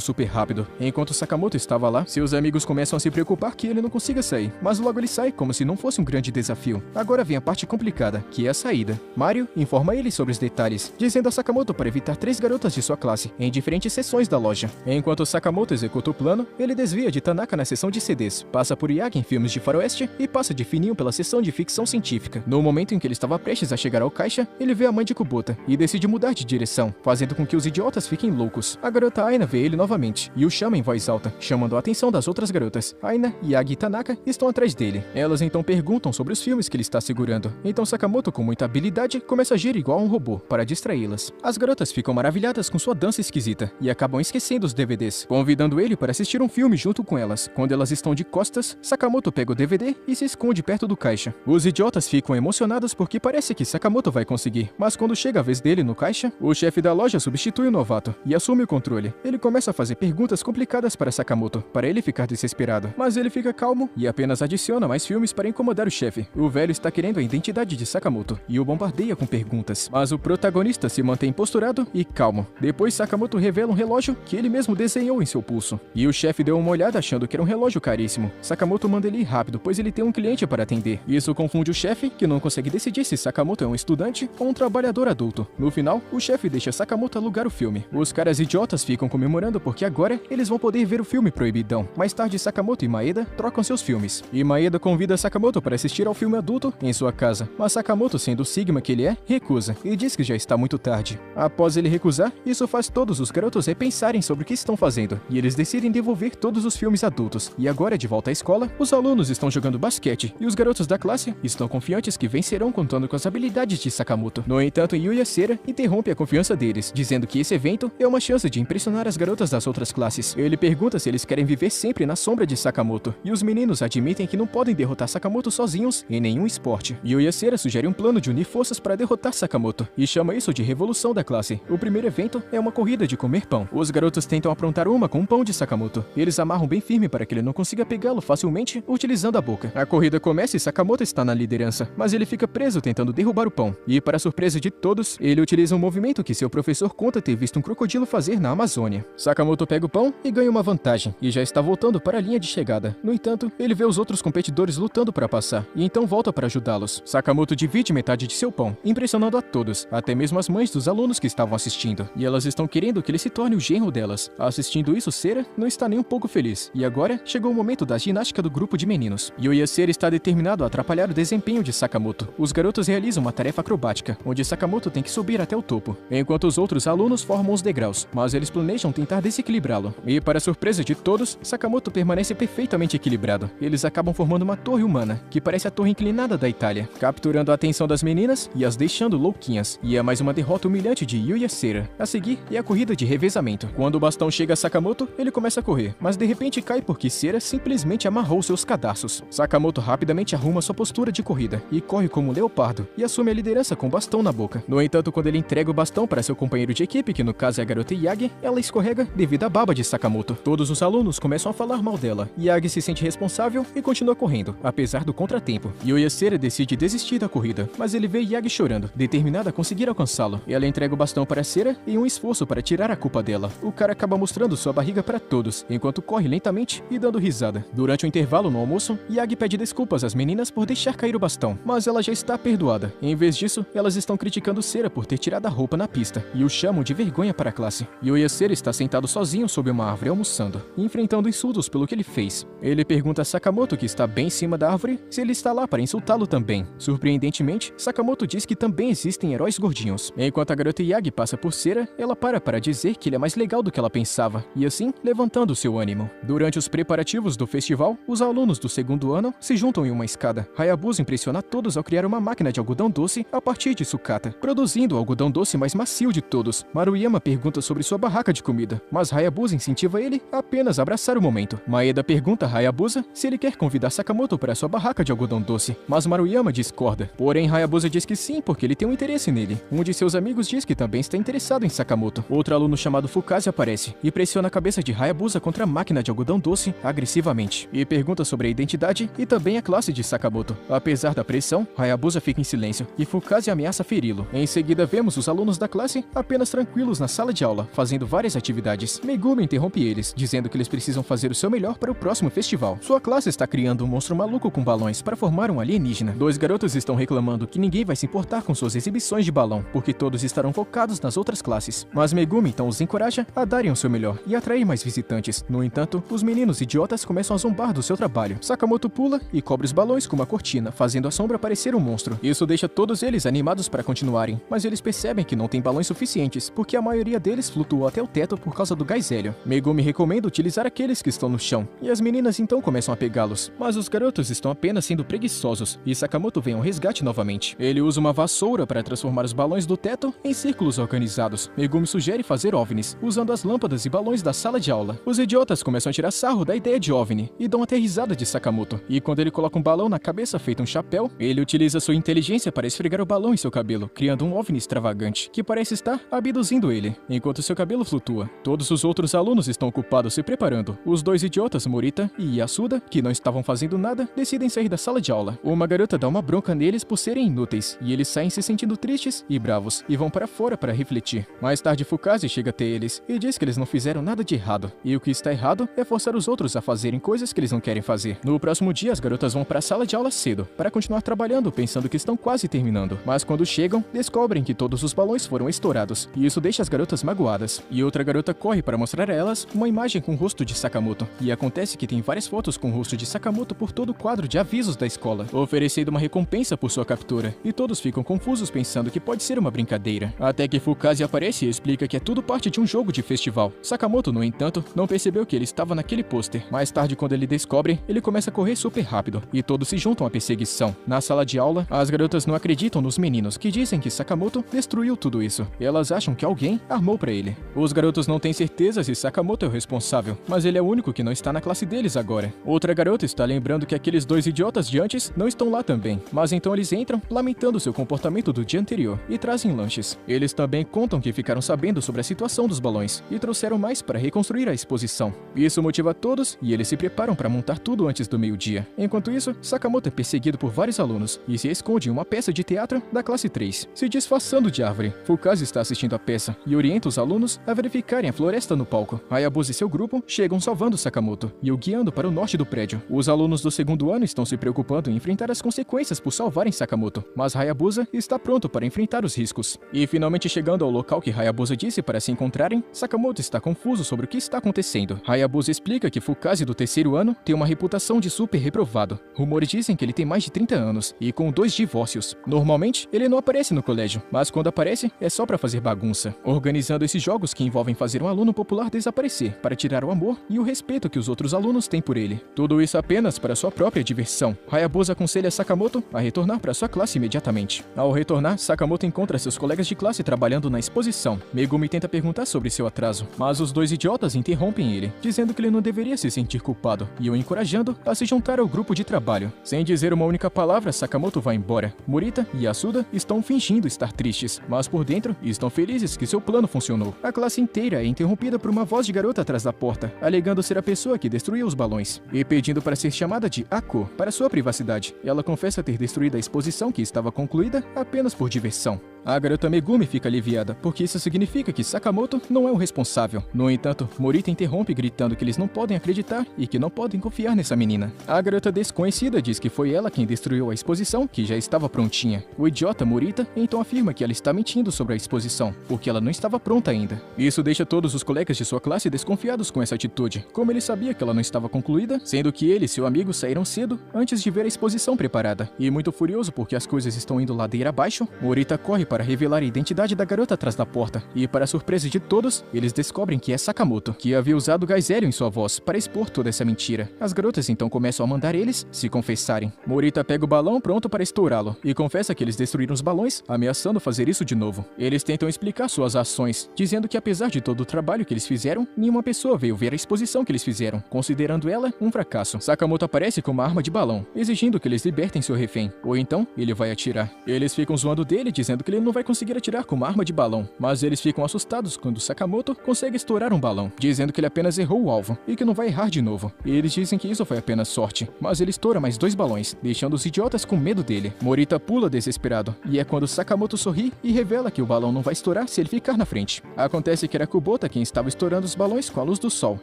[SPEAKER 1] super rápido. Enquanto Sakamoto estava lá, seus amigos começam a se preocupar que ele não consiga sair, mas logo ele sai como se não fosse um grande desafio. Agora vem a parte complicada, que é a saída. Mario informa ele sobre os detalhes, dizendo a Sakamoto para evitar 3 garotas de sua classe, em diferentes seções da loja. Enquanto Sakamoto executa o plano, ele desvia de Tanaka na seção de CDs, passa por Yagi em filmes de faroeste e passa de fininho pela seção de ficção científica. No momento em que ele estava prestes a chegar ao caixa, ele vê a mãe de Kubota e decide mudar de direção, fazendo com que os idiotas fiquem loucos. A garota Aina vê ele novamente e o chama em voz alta, chamando a atenção das outras garotas. Aina, Yagi e Tanaka estão atrás dele. Elas então perguntam sobre os filmes que ele está segurando. Então Sakamoto, com muita habilidade, começa a agir igual a um robô para distraí-las. As garotas ficam maravilhadas com sua dança esquisita e acabam esquecendo os DVDs, convidando ele para assistir um filme junto com elas. Quando elas estão de costas, Sakamoto pega o DVD e se esconde perto do caixa. Os idiotas ficam emocionados porque parece que Sakamoto vai conseguir, mas quando chega a vez dele no caixa, o chefe da loja substitui o novato e assume o controle. Ele começa a fazer perguntas complicadas para Sakamoto, para ele ficar desesperado, mas ele fica calmo e apenas adiciona mais filmes para incomodar o chefe. O velho está querendo a identidade de Sakamoto e o bombardeia com perguntas, mas o protagonista se mantém posturado e calmo. Depois Sakamoto revela um relógio que ele mesmo desenhou em seu pulso, e o chefe deu uma olhada achando que era um relógio caríssimo. Sakamoto manda ele ir rápido, pois ele tem um cliente para atender. Isso confunde o chefe, que não consegue decidir se Sakamoto é um estudante ou um trabalhador adulto. No final, o chefe deixa Sakamoto alugar o filme. Os caras idiotas ficam comemorando porque agora eles vão poder ver o filme proibidão. Mais tarde, Sakamoto e Maeda trocam seus filmes, e Maeda convida Sakamoto para assistir ao filme adulto em sua casa, mas Sakamoto, sendo o Sigma que ele é, recusa e diz que já está muito tarde. Após ele recusar, isso faz todos os garotos repensarem sobre o que estão fazendo, e eles decidem devolver todos os filmes adultos. E agora, de volta à escola, os alunos estão jogando basquete, e os garotos da classe estão confiantes que vencerão contando com as habilidades de Sakamoto. No entanto, Yuya Sera interrompe a confiança deles, dizendo que esse evento é uma chance de impressionar as garotas das outras classes. Ele pergunta se eles querem viver sempre na sombra de Sakamoto, e os meninos admitem que não podem derrotar Sakamoto sozinhos em nenhum esporte. Yuya Sera sugere um plano de unir forças para derrotar Sakamoto, e chama isso de revolução da classe. O primeiro evento é uma corrida de comer pão. Os garotos tentam aprontar uma com um pão de Sakamoto. Eles amarram bem firme para que ele não consiga pegá-lo facilmente utilizando a boca. A corrida começa e Sakamoto está na liderança, mas ele fica preso tentando derrubar o pão. E para surpresa de todos, ele utiliza um movimento que seu professor conta ter visto um crocodilo fazer na Amazônia. Sakamoto pega o pão e ganha uma vantagem, e já está voltando para a linha de chegada. No entanto, ele vê os outros competidores lutando para passar, e então volta para ajudá-los. Sakamoto divide metade de seu pão, impressionando a todos, até mesmo as mães dos alunos que estavam assistindo, e elas estão querendo que ele se torne o genro delas. Assistindo isso, Sera não está nem um pouco feliz, e agora chegou o momento da ginástica do grupo de meninos. Yuya Sera está determinado a atrapalhar o desempenho de Sakamoto. Os garotos realizam uma tarefa acrobática, onde Sakamoto tem que subir até o topo, enquanto os outros alunos formam os degraus, mas eles planejam tentar desequilibrá-lo. E para surpresa de todos, Sakamoto permanece perfeitamente equilibrado. Eles acabam formando uma torre humana, que parece a torre inclinada da Itália, capturando a atenção das meninas e as deixando louquinhas. E é mais uma derrota humilhante de Yuya Sera. A seguir é a corrida de revezamento. Quando o bastão chega a Sakamoto, ele começa a correr, mas de repente cai porque Sera simplesmente amarrou seus cadarços. Sakamoto rapidamente arruma sua postura de corrida e corre como um leopardo e assume a liderança com o bastão na boca. No entanto, quando ele entrega o bastão para seu companheiro de equipe, que no caso é a garota Yagi, ela escorrega devido à baba de Sakamoto. Todos os alunos começam a falar mal dela. Yagi se sente responsável e continua correndo, apesar do contratempo. Yuya Sera decide desistir da corrida, mas ele vê Yagi chorando, determinada a conseguir alcançá-lo. Ela entrega o bastão para Sera em um esforço para tirar a culpa dela. O cara acaba mostrando sua barriga para todos, enquanto corre lentamente e dando risada. Durante o intervalo no almoço, Yagi pede desculpas às meninas por deixar cair o bastão, mas ela já está perdoada. Em vez disso, elas estão criticando Sera por ter tirado a roupa na pista e o chamam de vergonha para a classe. Yuya Sera está sentado sozinho sob uma árvore almoçando, enfrentando insultos pelo que ele fez. Ele pergunta a Sakamoto, que está bem em cima da árvore, se ele está lá para insultá-lo também. Surpreendentemente, Sakamoto diz que também existem heróis gordinhos. Enquanto a garota Yagi passa por Sera, ela para dizer que ele é mais legal do que ela pensava, e assim, levantando seu ânimo. Durante os preparativos do festival, os alunos do segundo ano se juntam em uma escada. Hayabusa impressiona todos ao criar uma máquina de algodão doce a partir de sucata, produzindo o algodão doce mais macio de todos. Maruyama pergunta sobre sua barraca de comida, mas Hayabusa incentiva ele a apenas abraçar o momento. Maeda pergunta a Hayabusa se ele quer convidar Sakamoto para sua barraca de algodão doce, mas Maruyama discorda. Porém, Hayabusa diz que sim, porque ele tem um interesse nele. Um de seus amigos diz que também está interessado em Sakamoto. Outro aluno chamado Fukazi aparece aparece e pressiona a cabeça de Hayabusa contra a máquina de algodão doce agressivamente e pergunta sobre a identidade e também a classe de Sakamoto. Apesar da pressão, Hayabusa fica em silêncio e Fukazi ameaça feri-lo. Em seguida vemos os alunos da classe apenas tranquilos na sala de aula, fazendo várias atividades. Megumi interrompe eles, dizendo que eles precisam fazer o seu melhor para o próximo festival. Sua classe está criando um monstro maluco com balões para formar um alienígena. Dois garotos estão reclamando que ninguém vai se importar com suas exibições de balão, porque todos estarão focados nas outras classes. Mas Megumi então os encoraja a darem o seu melhor e atrair mais visitantes. No entanto, os meninos idiotas começam a zombar do seu trabalho. Sakamoto pula e cobre os balões com uma cortina, fazendo a sombra parecer um monstro. Isso deixa todos eles animados para continuarem, mas eles percebem que não tem balões suficientes, porque a maioria deles flutuou até o teto por causa do gás hélio. Megumi recomenda utilizar aqueles que estão no chão, e as meninas então começam a pegá-los. Mas os garotos estão apenas sendo preguiçosos, e Sakamoto vem ao resgate novamente. Ele usa uma vassoura para transformar os balões do teto em círculos organizados. Megumi sugere fazer OVNIs, usando as lâmpadas e balões da sala de aula. Os idiotas começam a tirar sarro da ideia de OVNI, e dão até risada de Sakamoto. E quando ele coloca um balão na cabeça feito um chapéu, ele utiliza sua inteligência para esfregar o balão em seu cabelo, criando um OVNI extravagante, que parece estar abduzindo ele, enquanto seu cabelo flutua. Todos os outros alunos estão ocupados se preparando. Os dois idiotas, Morita e Yasuda, que não estavam fazendo nada, decidem sair da sala de aula. Uma garota dá uma bronca neles por serem inúteis, e eles saem se sentindo tristes e bravos, e vão para fora para refletir. Mais tarde, Fukazi chega até eles e diz que eles não fizeram nada de errado, e o que está errado é forçar os outros a fazerem coisas que eles não querem fazer. No próximo dia, as garotas vão para a sala de aula cedo, para continuar trabalhando, pensando que estão quase terminando. Mas quando chegam, descobrem que todos os balões foram estourados, e isso deixa as garotas magoadas. E outra garota corre para mostrar a elas uma imagem com o rosto de Sakamoto, e acontece que tem várias fotos com o rosto de Sakamoto por todo o quadro de avisos da escola, oferecendo uma recompensa por sua captura, e todos ficam confusos pensando que pode ser uma brincadeira. Até que Fukazi aparece e explica que é tudo parte de um jogo de festival. Sakamoto, no entanto, não percebeu que ele estava naquele pôster. Mais tarde, quando ele descobre, ele começa a correr super rápido, e todos se juntam à perseguição. Na sala de aula, as garotas não acreditam nos meninos, que dizem que Sakamoto destruiu tudo isso. Elas acham que alguém armou pra ele. Os garotos não têm certeza se Sakamoto é o responsável, mas ele é o único que não está na classe deles agora. Outra garota está lembrando que aqueles dois idiotas de antes não estão lá também, mas então eles entram, lamentando seu comportamento do dia anterior, e trazem lanches. Eles também contam que ficaram sabendo sobre a situação dos balões, e trouxeram mais para reconstruir a exposição. Isso motiva todos, e eles se preparam para montar tudo antes do meio-dia. Enquanto isso, Sakamoto é perseguido por vários alunos, e se esconde em uma peça de teatro da classe 3, se disfarçando de árvore. Fukazi está assistindo a peça, e orienta os alunos a verificarem a floresta no palco. Hayabusa e seu grupo chegam salvando Sakamoto, e o guiando para o norte do prédio. Os alunos do segundo ano estão se preocupando em enfrentar as consequências por salvarem Sakamoto, mas Hayabusa está pronto para enfrentar os riscos. E finalmente chegando ao local que Hayabusa disse para se encontrarem, Sakamoto está confuso sobre o que está acontecendo. Hayabusa explica que Fukazi do terceiro ano tem uma reputação de super reprovado. Rumores dizem que ele tem mais de 30 anos, e com 2 divórcios. Normalmente, ele não aparece no colégio, mas quando aparece, é só para fazer bagunça, organizando esses jogos que envolvem fazer um aluno popular desaparecer, para tirar o amor e o respeito que os outros alunos têm por ele. Tudo isso apenas para sua própria diversão. Hayabusa aconselha Sakamoto a retornar para sua classe imediatamente. Ao retornar, Sakamoto encontra seus colegas de classe trabalhando na exposição. Megumi tenta perguntar sobre seu atraso, mas os dois idiotas interrompem ele, dizendo que ele não deveria se sentir culpado, e o encorajando a se juntar ao grupo de trabalho. Sem dizer uma única palavra, Sakamoto vai embora. Morita e Yasuda estão fingindo estar tristes, mas por dentro estão felizes que seu plano funcionou. A classe inteira é interrompida por uma voz de garota atrás da porta, alegando ser a pessoa que destruiu os balões, e pedindo para ser chamada de Ako, para sua privacidade. Ela confessa ter destruído a exposição que estava concluída apenas por diversão. A garota Megumi fica aliviada, porque isso significa que Sakamoto não é o responsável. No entanto, Morita interrompe gritando que eles não podem acreditar e que não podem confiar nessa menina. A garota desconhecida diz que foi ela quem destruiu a exposição, que já estava prontinha. O idiota Morita então afirma que ela está mentindo sobre a exposição, porque ela não estava pronta ainda. Isso deixa todos os colegas de sua classe desconfiados com essa atitude, como ele sabia que ela não estava concluída, sendo que ele e seu amigo saíram cedo antes de ver a exposição preparada. E muito furioso porque as coisas estão indo ladeira abaixo, Morita corre para revelar a identidade da garota atrás da porta, e para surpresa de todos, eles descobrem que é Sakamoto, que havia usado gás hélio em sua voz para expor toda essa mentira. As garotas então começam a mandar eles se confessarem. Morita pega o balão pronto para estourá-lo, e confessa que eles destruíram os balões, ameaçando fazer isso de novo. Eles tentam explicar suas ações, dizendo que apesar de todo o trabalho que eles fizeram, nenhuma pessoa veio ver a exposição que eles fizeram, considerando ela um fracasso. Sakamoto aparece com uma arma de balão, exigindo que eles libertem seu refém, ou então ele vai atirar. Eles ficam zoando dele, dizendo que ele ele não vai conseguir atirar com uma arma de balão, mas eles ficam assustados quando Sakamoto consegue estourar um balão, dizendo que ele apenas errou o alvo e que não vai errar de novo. Eles dizem que isso foi apenas sorte, mas ele estoura mais 2 balões, deixando os idiotas com medo dele. Morita pula desesperado, e é quando Sakamoto sorri e revela que o balão não vai estourar se ele ficar na frente. Acontece que era Kubota quem estava estourando os balões com a luz do sol,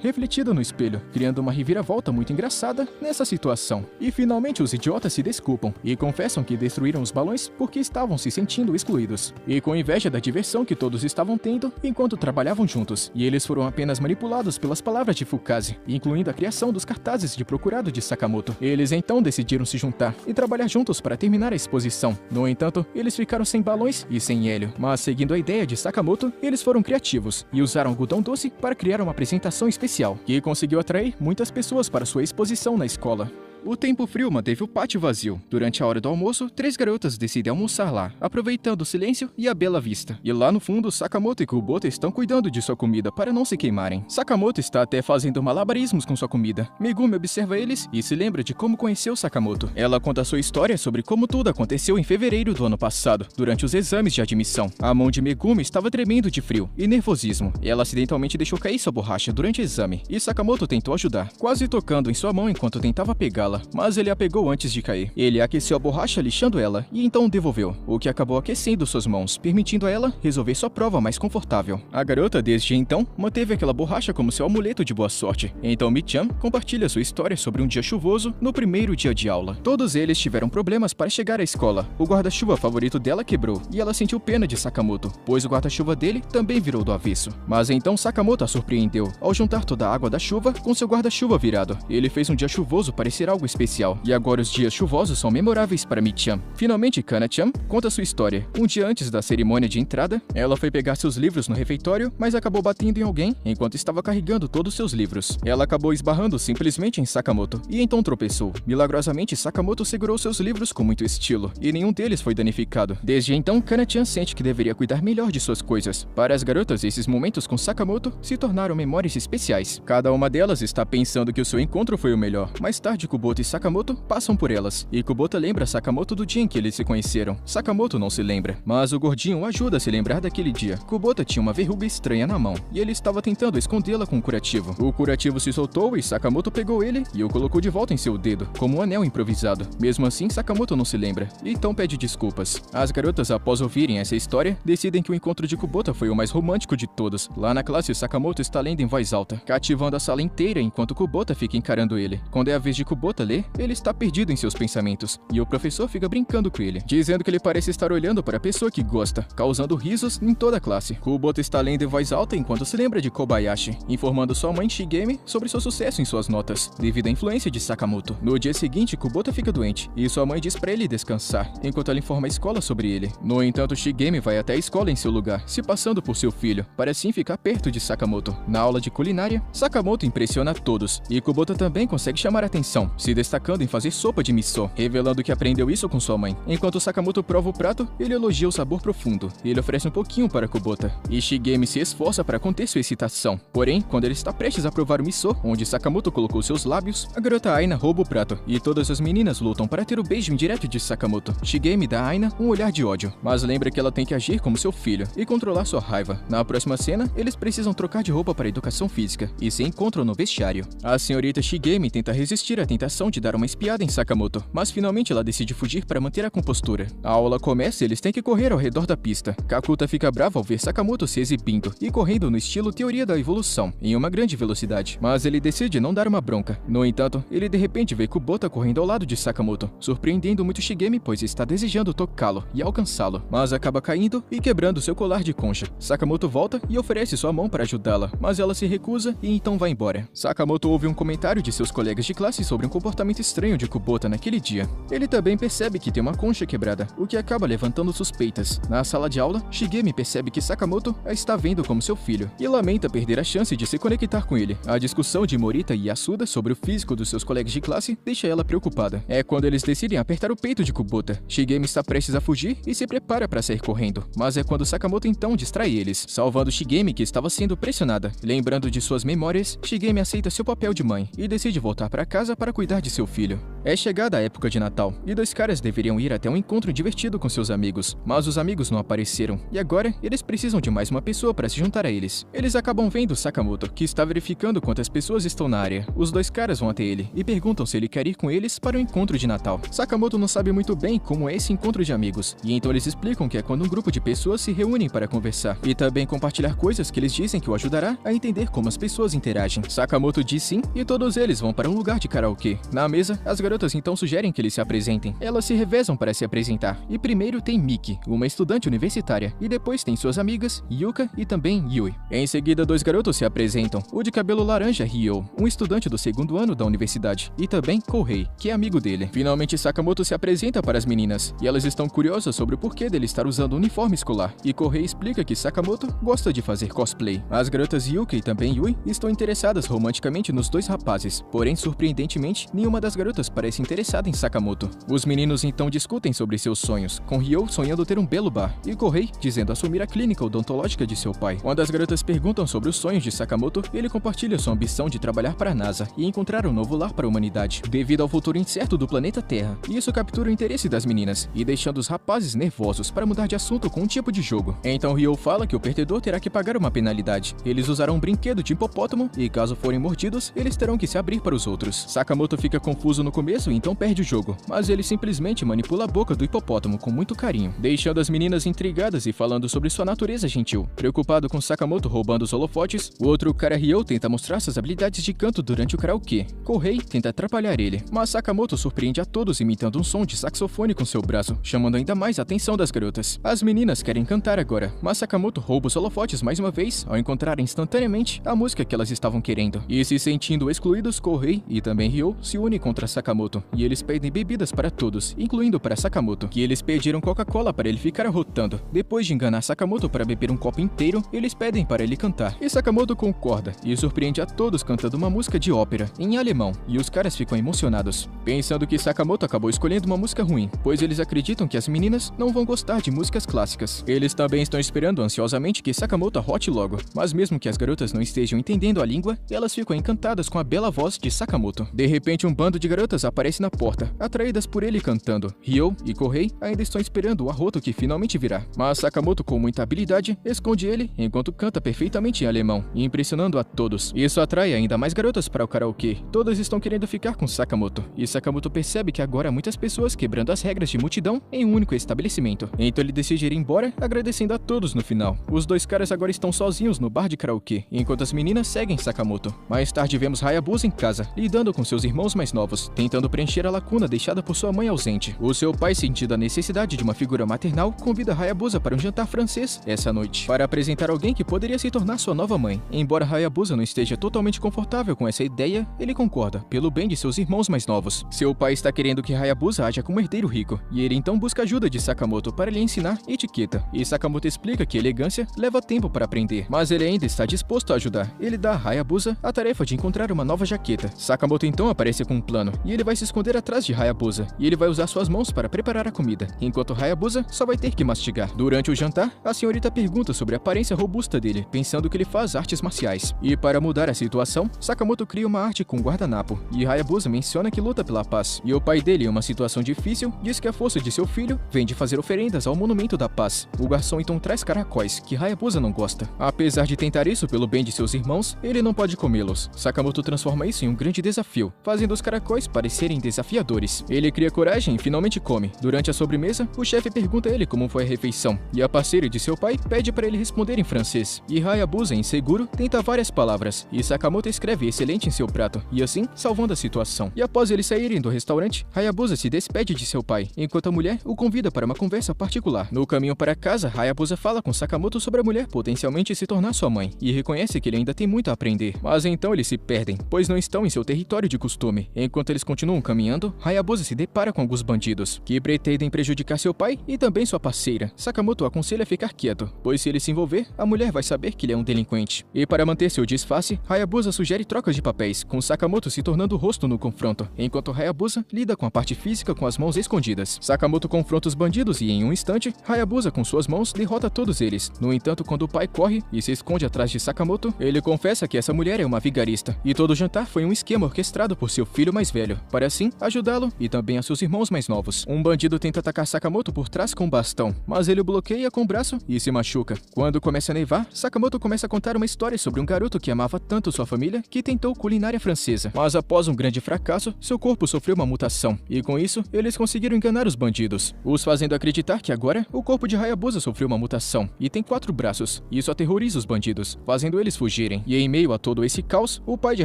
[SPEAKER 1] refletida no espelho, criando uma reviravolta muito engraçada nessa situação. E finalmente os idiotas se desculpam e confessam que destruíram os balões porque estavam se sentindo excluídos, e com inveja da diversão que todos estavam tendo enquanto trabalhavam juntos, e eles foram apenas manipulados pelas palavras de Fukaze, incluindo a criação dos cartazes de procurado de Sakamoto. Eles então decidiram se juntar e trabalhar juntos para terminar a exposição. No entanto, eles ficaram sem balões e sem hélio, mas seguindo a ideia de Sakamoto, eles foram criativos e usaram algodão doce para criar uma apresentação especial, que conseguiu atrair muitas pessoas para sua exposição na escola. O tempo frio manteve o pátio vazio. Durante a hora do almoço, 3 garotas decidem almoçar lá, aproveitando o silêncio e a bela vista. E lá no fundo, Sakamoto e Kubota estão cuidando de sua comida para não se queimarem. Sakamoto está até fazendo malabarismos com sua comida. Megumi observa eles e se lembra de como conheceu Sakamoto. Ela conta sua história sobre como tudo aconteceu em fevereiro do ano passado, durante os exames de admissão. A mão de Megumi estava tremendo de frio e nervosismo. Ela acidentalmente deixou cair sua borracha durante o exame, e Sakamoto tentou ajudar, quase tocando em sua mão enquanto tentava pegá-la, mas ele a pegou antes de cair. Ele aqueceu a borracha lixando ela e então devolveu, o que acabou aquecendo suas mãos, permitindo a ela resolver sua prova mais confortável. A garota desde então manteve aquela borracha como seu amuleto de boa sorte. Então Michan compartilha sua história sobre um dia chuvoso no primeiro dia de aula. Todos eles tiveram problemas para chegar à escola. O guarda-chuva favorito dela quebrou e ela sentiu pena de Sakamoto, pois o guarda-chuva dele também virou do avesso. Mas então Sakamoto a surpreendeu ao juntar toda a água da chuva com seu guarda-chuva virado. Ele fez um dia chuvoso parecer algo especial, e agora os dias chuvosos são memoráveis para Michan. Finalmente, Kana-chan conta sua história. Um dia antes da cerimônia de entrada, ela foi pegar seus livros no refeitório, mas acabou batendo em alguém enquanto estava carregando todos seus livros. Ela acabou esbarrando simplesmente em Sakamoto, e então tropeçou. Milagrosamente, Sakamoto segurou seus livros com muito estilo, e nenhum deles foi danificado. Desde então, Kana-chan sente que deveria cuidar melhor de suas coisas. Para as garotas, esses momentos com Sakamoto se tornaram memórias especiais. Cada uma delas está pensando que o seu encontro foi o melhor. Mais tarde, Kubota e Sakamoto passam por elas, e Kubota lembra Sakamoto do dia em que eles se conheceram. Sakamoto não se lembra, mas o gordinho o ajuda a se lembrar daquele dia. Kubota tinha uma verruga estranha na mão, e ele estava tentando escondê-la com um curativo. O curativo se soltou e Sakamoto pegou ele e o colocou de volta em seu dedo, como um anel improvisado. Mesmo assim, Sakamoto não se lembra, e então pede desculpas. As garotas, após ouvirem essa história, decidem que o encontro de Kubota foi o mais romântico de todos. Lá na classe, Sakamoto está lendo em voz alta, cativando a sala inteira enquanto Kubota fica encarando ele. Quando é a vez de Kubota ler, ele está perdido em seus pensamentos, e o professor fica brincando com ele, dizendo que ele parece estar olhando para a pessoa que gosta, causando risos em toda a classe. Kubota está lendo em voz alta enquanto se lembra de Kobayashi, informando sua mãe Shigemi sobre seu sucesso em suas notas, devido à influência de Sakamoto. No dia seguinte, Kubota fica doente, e sua mãe diz para ele descansar, enquanto ela informa a escola sobre ele. No entanto, Shigemi vai até a escola em seu lugar, se passando por seu filho, para assim ficar perto de Sakamoto. Na aula de culinária, Sakamoto impressiona a todos, e Kubota também consegue chamar a atenção, se destacando em fazer sopa de miso, revelando que aprendeu isso com sua mãe. Enquanto Sakamoto prova o prato, ele elogia o sabor profundo. Ele oferece um pouquinho para Kubota, e Shigemi se esforça para conter sua excitação. Porém, quando ele está prestes a provar o miso, onde Sakamoto colocou seus lábios, a garota Aina rouba o prato, e todas as meninas lutam para ter o beijo indireto de Sakamoto. Shigemi dá a Aina um olhar de ódio, mas lembra que ela tem que agir como seu filho e controlar sua raiva. Na próxima cena, eles precisam trocar de roupa para a educação física, e se encontram no vestiário. A senhorita Shigemi tenta resistir à tentação de dar uma espiada em Sakamoto, mas finalmente ela decide fugir para manter a compostura. A aula começa e eles têm que correr ao redor da pista. Kakuta fica bravo ao ver Sakamoto se exibindo e correndo no estilo teoria da evolução, em uma grande velocidade, mas ele decide não dar uma bronca. No entanto, ele de repente vê Kubota correndo ao lado de Sakamoto, surpreendendo muito Shigemi, pois está desejando tocá-lo e alcançá-lo, mas acaba caindo e quebrando seu colar de concha. Sakamoto volta e oferece sua mão para ajudá-la, mas ela se recusa e então vai embora. Sakamoto ouve um comentário de seus colegas de classe sobre um comportamento estranho de Kubota naquele dia. Ele também percebe que tem uma concha quebrada, o que acaba levantando suspeitas. Na sala de aula, Shigemi percebe que Sakamoto a está vendo como seu filho e lamenta perder a chance de se conectar com ele. A discussão de Morita e Yasuda sobre o físico dos seus colegas de classe deixa ela preocupada. É quando eles decidem apertar o peito de Kubota. Shigemi está prestes a fugir e se prepara para sair correndo, mas é quando Sakamoto então distrai eles, salvando Shigemi, que estava sendo pressionada. Lembrando de suas memórias, Shigemi aceita seu papel de mãe e decide voltar para casa para cuidar de seu filho. É chegada a época de Natal, e dois caras deveriam ir até um encontro divertido com seus amigos, mas os amigos não apareceram, e agora eles precisam de mais uma pessoa para se juntar a eles. Eles acabam vendo Sakamoto, que está verificando quantas pessoas estão na área. Os dois caras vão até ele e perguntam se ele quer ir com eles para o encontro de Natal. Sakamoto não sabe muito bem como é esse encontro de amigos, e então eles explicam que é quando um grupo de pessoas se reúnem para conversar, e também compartilhar coisas que eles dizem que o ajudará a entender como as pessoas interagem. Sakamoto diz sim, e todos eles vão para um lugar de karaokê. Na mesa, as garotas então sugerem que eles se apresentem. Elas se revezam para se apresentar, e primeiro tem Miki, uma estudante universitária, e depois tem suas amigas, Yuka e também Yui. Em seguida, dois garotos se apresentam, o de cabelo laranja, Ryo, um estudante do segundo ano da universidade, e também Kohei, que é amigo dele. Finalmente, Sakamoto se apresenta para as meninas, e elas estão curiosas sobre o porquê dele estar usando um uniforme escolar, e Kohei explica que Sakamoto gosta de fazer cosplay. As garotas Yuka e também Yui estão interessadas romanticamente nos dois rapazes, porém, surpreendentemente, nenhuma das garotas parece interessada em Sakamoto. Os meninos então discutem sobre seus sonhos, com Ryo sonhando ter um belo bar, e Kohei dizendo assumir a clínica odontológica de seu pai. Quando as garotas perguntam sobre os sonhos de Sakamoto, ele compartilha sua ambição de trabalhar para a NASA e encontrar um novo lar para a humanidade, devido ao futuro incerto do planeta Terra. E isso captura o interesse das meninas, e deixando os rapazes nervosos para mudar de assunto com um tipo de jogo. Então Ryo fala que o perdedor terá que pagar uma penalidade. Eles usarão um brinquedo de hipopótamo, e caso forem mordidos, eles terão que se abrir para os outros. Sakamoto fica confuso no começo e então perde o jogo, mas ele simplesmente manipula a boca do hipopótamo com muito carinho, deixando as meninas intrigadas e falando sobre sua natureza gentil. Preocupado com Sakamoto roubando os holofotes, o outro cara Ryo tenta mostrar suas habilidades de canto durante o karaokê. Kohei tenta atrapalhar ele, mas Sakamoto surpreende a todos imitando um som de saxofone com seu braço, chamando ainda mais a atenção das garotas. As meninas querem cantar agora, mas Sakamoto rouba os holofotes mais uma vez ao encontrar instantaneamente a música que elas estavam querendo. E se sentindo excluídos, Kohei e também Ryo se unem contra Sakamoto, e eles pedem bebidas para todos, incluindo para Sakamoto, que eles pediram Coca-Cola para ele ficar arrotando. Depois de enganar Sakamoto para beber um copo inteiro, eles pedem para ele cantar, e Sakamoto concorda, e surpreende a todos cantando uma música de ópera, em alemão, e os caras ficam emocionados, pensando que Sakamoto acabou escolhendo uma música ruim, pois eles acreditam que as meninas não vão gostar de músicas clássicas. Eles também estão esperando ansiosamente que Sakamoto arrote logo, mas mesmo que as garotas não estejam entendendo a língua, elas ficam encantadas com a bela voz de Sakamoto. De repente, um bando de garotas aparece na porta, atraídas por ele cantando. Ryo e Kohei ainda estão esperando o arroto que finalmente virá, mas Sakamoto, com muita habilidade, esconde ele enquanto canta perfeitamente em alemão, impressionando a todos. Isso atrai ainda mais garotas para o karaokê. Todas estão querendo ficar com Sakamoto, e Sakamoto percebe que agora há muitas pessoas quebrando as regras de multidão em um único estabelecimento. Então ele decide ir embora, agradecendo a todos no final. Os dois caras agora estão sozinhos no bar de karaokê, enquanto as meninas seguem Sakamoto. Mais tarde vemos Hayabusa em casa, lidando com seus irmãos mais novos, tentando preencher a lacuna deixada por sua mãe ausente. O seu pai, sentindo a necessidade de uma figura maternal, convida Hayabusa para um jantar francês essa noite, para apresentar alguém que poderia se tornar sua nova mãe. Embora Hayabusa não esteja totalmente confortável com essa ideia, ele concorda, pelo bem de seus irmãos mais novos. Seu pai está querendo que Hayabusa haja como herdeiro rico, e ele então busca ajuda de Sakamoto para lhe ensinar etiqueta, e Sakamoto explica que elegância leva tempo para aprender, mas ele ainda está disposto a ajudar. Ele dá a Hayabusa a tarefa de encontrar uma nova jaqueta. Sakamoto então aparece com um plano, e ele vai se esconder atrás de Hayabusa, e ele vai usar suas mãos para preparar a comida, enquanto Hayabusa só vai ter que mastigar. Durante o jantar, a senhorita pergunta sobre a aparência robusta dele, pensando que ele faz artes marciais. E para mudar a situação, Sakamoto cria uma arte com um guardanapo, e Hayabusa menciona que luta pela paz. E o pai dele, em uma situação difícil, diz que a força de seu filho vem de fazer oferendas ao Monumento da Paz. O garçom então traz caracóis, que Hayabusa não gosta. Apesar de tentar isso pelo bem de seus irmãos, ele não pode comê-los. Sakamoto transforma isso em um grande desafio, fazendo os caracóis parecerem desafiadores. Ele cria coragem e finalmente come. Durante a sobremesa, o chefe pergunta a ele como foi a refeição, e a parceira de seu pai pede para ele responder em francês. E Hayabusa, inseguro, tenta várias palavras, e Sakamoto escreve excelente em seu prato, e assim, salvando a situação. E após eles saírem do restaurante, Hayabusa se despede de seu pai, enquanto a mulher o convida para uma conversa particular. No caminho para casa, Hayabusa fala com Sakamoto sobre a mulher potencialmente se tornar sua mãe, e reconhece que ele ainda tem muito a aprender. Mas então eles se perdem, pois não estão em seu território de costume. Enquanto eles continuam caminhando, Hayabusa se depara com alguns bandidos, que pretendem prejudicar seu pai e também sua parceira. Sakamoto aconselha a ficar quieto, pois se ele se envolver, a mulher vai saber que ele é um delinquente. E para manter seu disfarce, Hayabusa sugere trocas de papéis, com Sakamoto se tornando o rosto no confronto, enquanto Hayabusa lida com a parte física com as mãos escondidas. Sakamoto confronta os bandidos e, em um instante, Hayabusa com suas mãos derrota todos eles. No entanto, quando o pai corre e se esconde atrás de Sakamoto, ele confessa que essa mulher é uma vigarista, e todo o jantar foi um esquema orquestrado por seu filho mais velho. para assim ajudá-lo e também a seus irmãos mais novos. Um bandido tenta atacar Sakamoto por trás com um bastão, mas ele o bloqueia com o braço e se machuca. Quando começa a nevar, Sakamoto começa a contar uma história sobre um garoto que amava tanto sua família que tentou culinária francesa. Mas após um grande fracasso, seu corpo sofreu uma mutação, e com isso, eles conseguiram enganar os bandidos, os fazendo acreditar que agora o corpo de Hayabusa sofreu uma mutação e tem 4 braços. Isso aterroriza os bandidos, fazendo eles fugirem. E em meio a todo esse caos, o pai de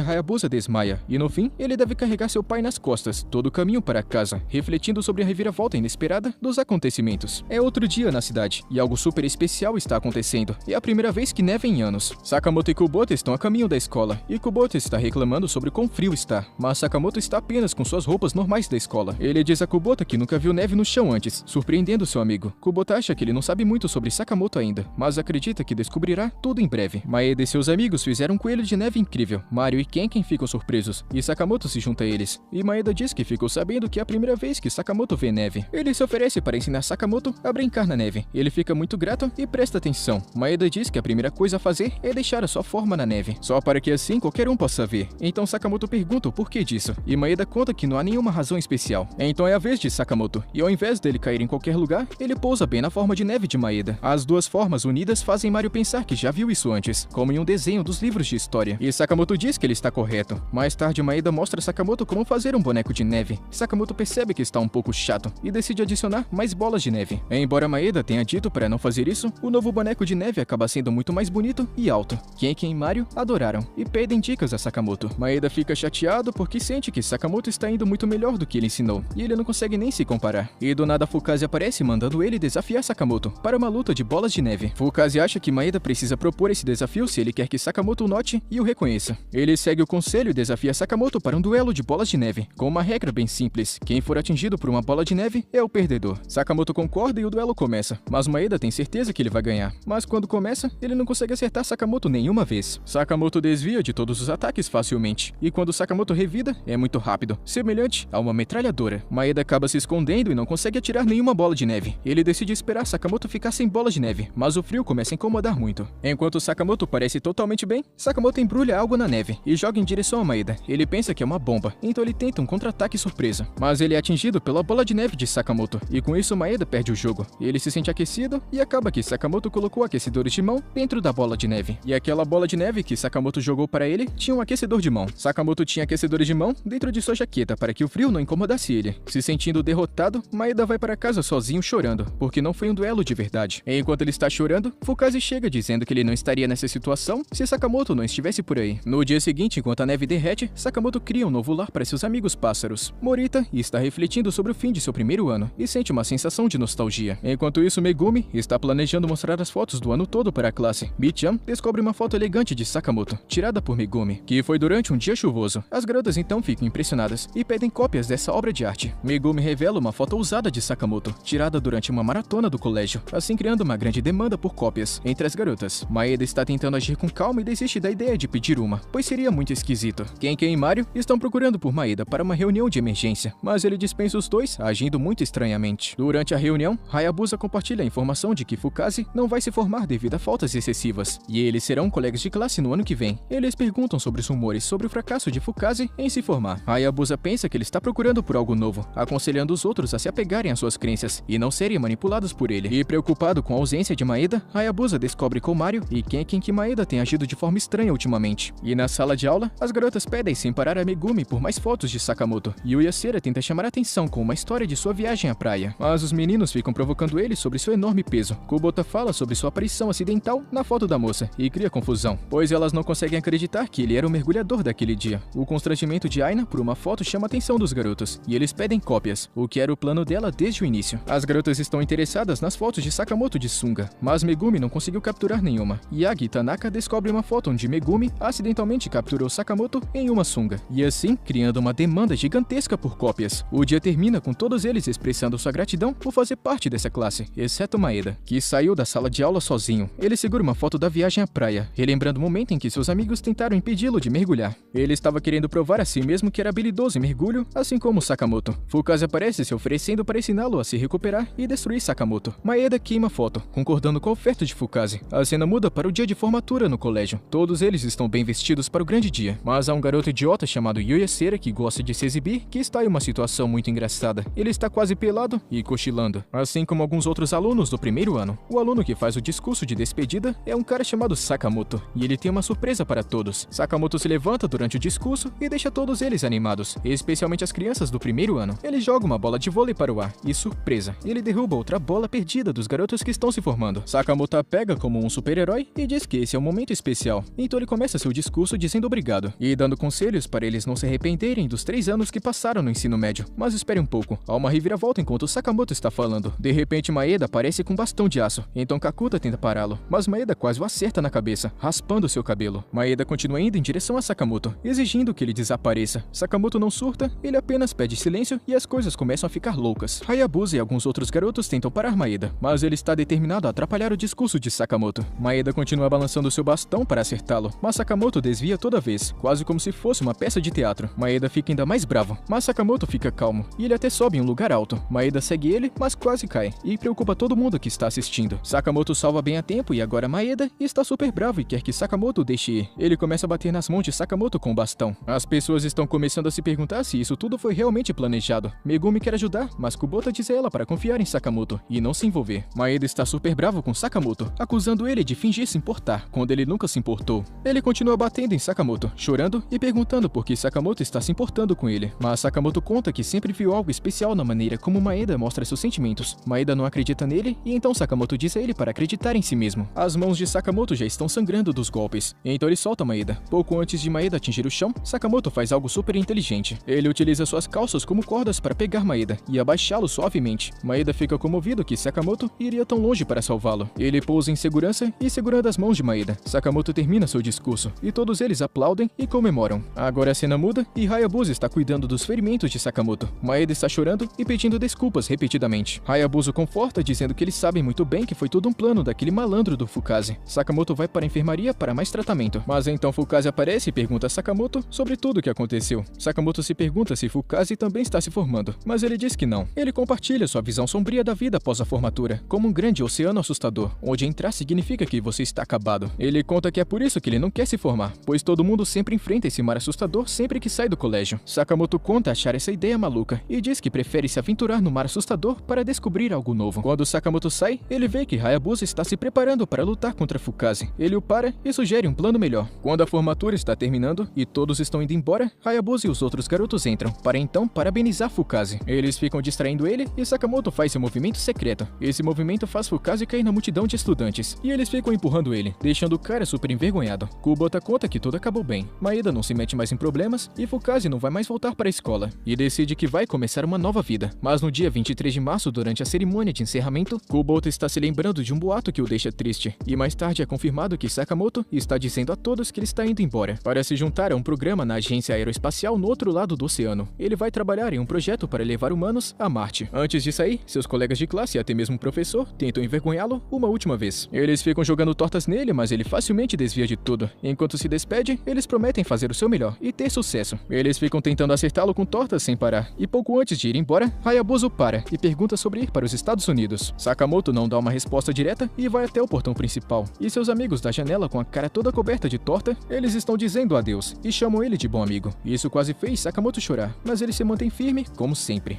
[SPEAKER 1] Hayabusa desmaia, e no fim, ele deve carregar seu pai nas costas todo o caminho para casa, refletindo sobre a reviravolta inesperada dos acontecimentos. É outro dia na cidade, e algo super especial está acontecendo. É a primeira vez que neva em anos. Sakamoto e Kubota estão a caminho da escola, e Kubota está reclamando sobre quão frio está, mas Sakamoto está apenas com suas roupas normais da escola. Ele diz a Kubota que nunca viu neve no chão antes, surpreendendo seu amigo. Kubota acha que ele não sabe muito sobre Sakamoto ainda, mas acredita que descobrirá tudo em breve. Maeda e seus amigos fizeram um coelho de neve incrível. Mario e Kenken ficam surpresos, e Sakamoto se junta a eles. E Maeda diz que ficou sabendo que é a primeira vez que Sakamoto vê neve. Ele se oferece para ensinar Sakamoto a brincar na neve. Ele fica muito grato e presta atenção. Maeda diz que a primeira coisa a fazer é deixar a sua forma na neve, só para que assim qualquer um possa ver. Então Sakamoto pergunta o porquê disso, e Maeda conta que não há nenhuma razão especial. Então é a vez de Sakamoto, e ao invés dele cair em qualquer lugar, ele pousa bem na forma de neve de Maeda. As duas formas unidas fazem Mario pensar que já viu isso antes, como em um desenho dos livros de história. E Sakamoto diz que ele está correto. Mais tarde, Maeda mostra a Sakamoto como fazer um boneco de neve. Sakamoto percebe que está um pouco chato e decide adicionar mais bolas de neve. Embora Maeda tenha dito para não fazer isso, o novo boneco de neve acaba sendo muito mais bonito e alto. Kenken e Mario adoraram e pedem dicas a Sakamoto. Maeda fica chateado porque sente que Sakamoto está indo muito melhor do que ele ensinou, e ele não consegue nem se comparar. E do nada Fukazi aparece mandando ele desafiar Sakamoto para uma luta de bolas de neve. Fukazi acha que Maeda precisa propor esse desafio se ele quer que Sakamoto o note e o reconheça. Ele segue o conselho e desafia Sakamoto para um duelo de bolas de neve, com uma regra bem simples: quem for atingido por uma bola de neve é o perdedor. Sakamoto concorda e o duelo começa, mas Maeda tem certeza que ele vai ganhar. Mas quando começa, ele não consegue acertar Sakamoto nenhuma vez. Sakamoto desvia de todos os ataques facilmente, e quando Sakamoto revida, é muito rápido, semelhante a uma metralhadora. Maeda acaba se escondendo e não consegue atirar nenhuma bola de neve. Ele decide esperar Sakamoto ficar sem bola de neve, mas o frio começa a incomodar muito. Enquanto Sakamoto parece totalmente bem, Sakamoto embrulha algo na neve e joga em direção a Maeda. Ele pensa que é uma bomba, então ele tenta um contra-ataque surpresa. Mas ele é atingido pela bola de neve de Sakamoto, e com isso Maeda perde o jogo. Ele se sente aquecido e acaba que Sakamoto colocou aquecedores de mão dentro da bola de neve. E aquela bola de neve que Sakamoto jogou para ele tinha um aquecedor de mão. Sakamoto tinha aquecedores de mão dentro de sua jaqueta para que o frio não incomodasse ele. Se sentindo derrotado, Maeda vai para casa sozinho chorando, porque não foi um duelo de verdade. Enquanto ele está chorando, Fukazi chega dizendo que ele não estaria nessa situação se Sakamoto não estivesse por aí. No dia seguinte, enquanto a neve derrete, Sakamoto cria um novo lar para seus amigos pássaros. Morita está refletindo sobre o fim de seu primeiro ano e sente uma sensação de nostalgia. Enquanto isso, Megumi está planejando mostrar as fotos do ano todo para a classe. Bichan descobre uma foto elegante de Sakamoto, tirada por Megumi, que foi durante um dia chuvoso. As garotas então ficam impressionadas e pedem cópias dessa obra de arte. Megumi revela uma foto ousada de Sakamoto, tirada durante uma maratona do colégio, assim criando uma grande demanda por cópias entre as garotas. Maeda está tentando agir com calma e desiste da ideia de pedir uma, pois seria muito esquisito. Kenken e Mario estão procurando por Maeda para uma reunião de emergência, mas ele dispensa os dois, agindo muito estranhamente. Durante a reunião, Hayabusa compartilha a informação de que Fukazi não vai se formar devido a faltas excessivas, e eles serão colegas de classe no ano que vem. Eles perguntam sobre os rumores sobre o fracasso de Fukazi em se formar. Hayabusa pensa que ele está procurando por algo novo, aconselhando os outros a se apegarem às suas crenças e não serem manipulados por ele. E preocupado com a ausência de Maeda, Hayabusa descobre com Mario e Kenken que Maeda tem agido de forma estranha ultimamente. E na sala de aula, as garotas pedem sem parar a Megumi por mais fotos de Sakamoto, e o Yasera tenta chamar a atenção com uma história de sua viagem à praia. Mas os meninos ficam provocando ele sobre seu enorme peso. Kubota fala sobre sua aparição acidental na foto da moça e cria confusão, pois elas não conseguem acreditar que ele era o mergulhador daquele dia. O constrangimento de Aina por uma foto chama a atenção dos garotos, e eles pedem cópias, o que era o plano dela desde o início. As garotas estão interessadas nas fotos de Sakamoto de sunga, mas Megumi não conseguiu capturar nenhuma. Yagi e Tanaka descobrem uma foto onde Megumi acidentalmente capturou Sakamoto em uma sunga, e assim criando uma demanda gigantesca por cópias. O dia termina com todos eles expressando sua gratidão por fazer parte dessa classe, exceto Maeda, que saiu da sala de aula sozinho. Ele segura uma foto da viagem à praia, relembrando o momento em que seus amigos tentaram impedi-lo de mergulhar. Ele estava querendo provar a si mesmo que era habilidoso em mergulho, assim como Sakamoto. Fukazi aparece se oferecendo para ensiná-lo a se recuperar e destruir Sakamoto. Maeda queima a foto, concordando com a oferta de Fukazi. A cena muda para o dia de formatura no colégio. Todos eles estão bem vestidos para o grande dia, mas há um garoto idiota chamado Yuyasera que gosta gosta de se exibir que está em uma situação muito engraçada. Ele está quase pelado e cochilando, assim como alguns outros alunos do primeiro ano. O aluno que faz o discurso de despedida é um cara chamado Sakamoto, e ele tem uma surpresa para todos. Sakamoto se levanta durante o discurso e deixa todos eles animados, especialmente as crianças do primeiro ano. Ele joga uma bola de vôlei para o ar e, surpresa, ele derruba outra bola perdida dos garotos que estão se formando. Sakamoto a pega como um super-herói e diz que esse é um momento especial. Então ele começa seu discurso dizendo obrigado e dando conselhos para eles não se arrependerem dos 3 anos que passaram no ensino médio. Mas espere um pouco, há uma reviravolta enquanto Sakamoto está falando. De repente Maeda aparece com um bastão de aço, então Kakuta tenta pará-lo, mas Maeda quase o acerta na cabeça, raspando seu cabelo. Maeda continua indo em direção a Sakamoto, exigindo que ele desapareça. Sakamoto não surta, ele apenas pede silêncio e as coisas começam a ficar loucas. Hayabusa e alguns outros garotos tentam parar Maeda, mas ele está determinado a atrapalhar o discurso de Sakamoto. Maeda continua balançando seu bastão para acertá-lo, mas Sakamoto desvia toda vez, quase como se fosse uma peça de teatro. Maeda fica ainda mais bravo, mas Sakamoto fica calmo, e ele até sobe em um lugar alto. Maeda segue ele, mas quase cai, e preocupa todo mundo que está assistindo. Sakamoto salva bem a tempo e agora Maeda está super bravo e quer que Sakamoto deixe ir. Ele começa a bater nas mãos de Sakamoto com o bastão. As pessoas estão começando a se perguntar se isso tudo foi realmente planejado. Megumi quer ajudar, mas Kubota diz a ela para confiar em Sakamoto e não se envolver. Maeda está super bravo com Sakamoto, acusando ele de fingir se importar, quando ele nunca se importou. Ele continua batendo em Sakamoto, chorando e perguntando por que Sakamoto está se importando com ele. Mas Sakamoto conta que sempre viu algo especial na maneira como Maeda mostra seus sentimentos. Maeda não acredita nele e então Sakamoto diz a ele para acreditar em si mesmo. As mãos de Sakamoto já estão sangrando dos golpes, então ele solta Maeda. Pouco antes de Maeda atingir o chão, Sakamoto faz algo super inteligente. Ele utiliza suas calças como cordas para pegar Maeda e abaixá-lo suavemente. Maeda fica comovido que Sakamoto iria tão longe para salvá-lo. Ele pousa em segurança e segurando as mãos de Maeda. Sakamoto termina seu discurso e todos eles aplaudem e comemoram. Agora a cena muda e Hayabusa está cuidando dos ferimentos de Sakamoto. Maeda está chorando e pedindo desculpas repetidamente. Hayabusa conforta dizendo que eles sabem muito bem que foi tudo um plano daquele malandro do Fukaze. Sakamoto vai para a enfermaria para mais tratamento, mas então Fukaze aparece e pergunta a Sakamoto sobre tudo o que aconteceu. Sakamoto se pergunta se Fukaze também está se formando, mas ele diz que não. Ele compartilha sua visão sombria da vida após a formatura, como um grande oceano assustador, onde entrar significa que você está acabado. Ele conta que é por isso que ele não quer se formar, pois todo mundo sempre enfrenta esse mar assustador sempre que sai do colégio. Sakamoto conta achar essa ideia maluca e diz que prefere se aventurar no mar assustador para descobrir algo novo. Quando Sakamoto sai, ele vê que Hayabusa está se preparando para lutar contra Fukaze. Ele o para e sugere um plano melhor. Quando a formatura está terminando e todos estão indo embora, Hayabusa e os outros garotos entram, para então parabenizar Fukaze. Eles ficam distraindo ele e Sakamoto faz seu movimento secreto. Esse movimento faz Fukaze cair na multidão de estudantes, e eles ficam empurrando ele, deixando o cara super envergonhado. Kubota conta que tudo acabou bem. Maeda não se mete mais em problemas e Fukaze não vai mais voltar para a escola, e decide que vai começar uma nova vida. Mas no dia 23 de março, durante a cerimônia de encerramento, Kubota está se lembrando de um boato que o deixa triste, e mais tarde é confirmado que Sakamoto está dizendo a todos que ele está indo embora, para se juntar a um programa na agência aeroespacial no outro lado do oceano. Ele vai trabalhar em um projeto para levar humanos a Marte. Antes de sair, seus colegas de classe e até mesmo o professor tentam envergonhá-lo uma última vez. Eles ficam jogando tortas nele, mas ele facilmente desvia de tudo. Enquanto se despede, eles prometem fazer o seu melhor e ter sucesso. Eles ficam tentando acertá-lo com tortas sem parar, e pouco antes de ir embora, Hayabusa o para e pergunta sobre ir para os Estados Unidos. Sakamoto não dá uma resposta direta e vai até o portão principal. E seus amigos da janela com a cara toda coberta de torta, eles estão dizendo adeus e chamam ele de bom amigo. Isso quase fez Sakamoto chorar, mas ele se mantém firme como sempre.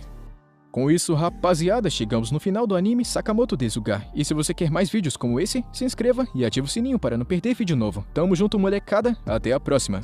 [SPEAKER 1] Com isso, rapaziada, chegamos no final do anime Sakamoto Desuga. E se você quer mais vídeos como esse, se inscreva e ative o sininho para não perder vídeo novo. Tamo junto, molecada, até a próxima!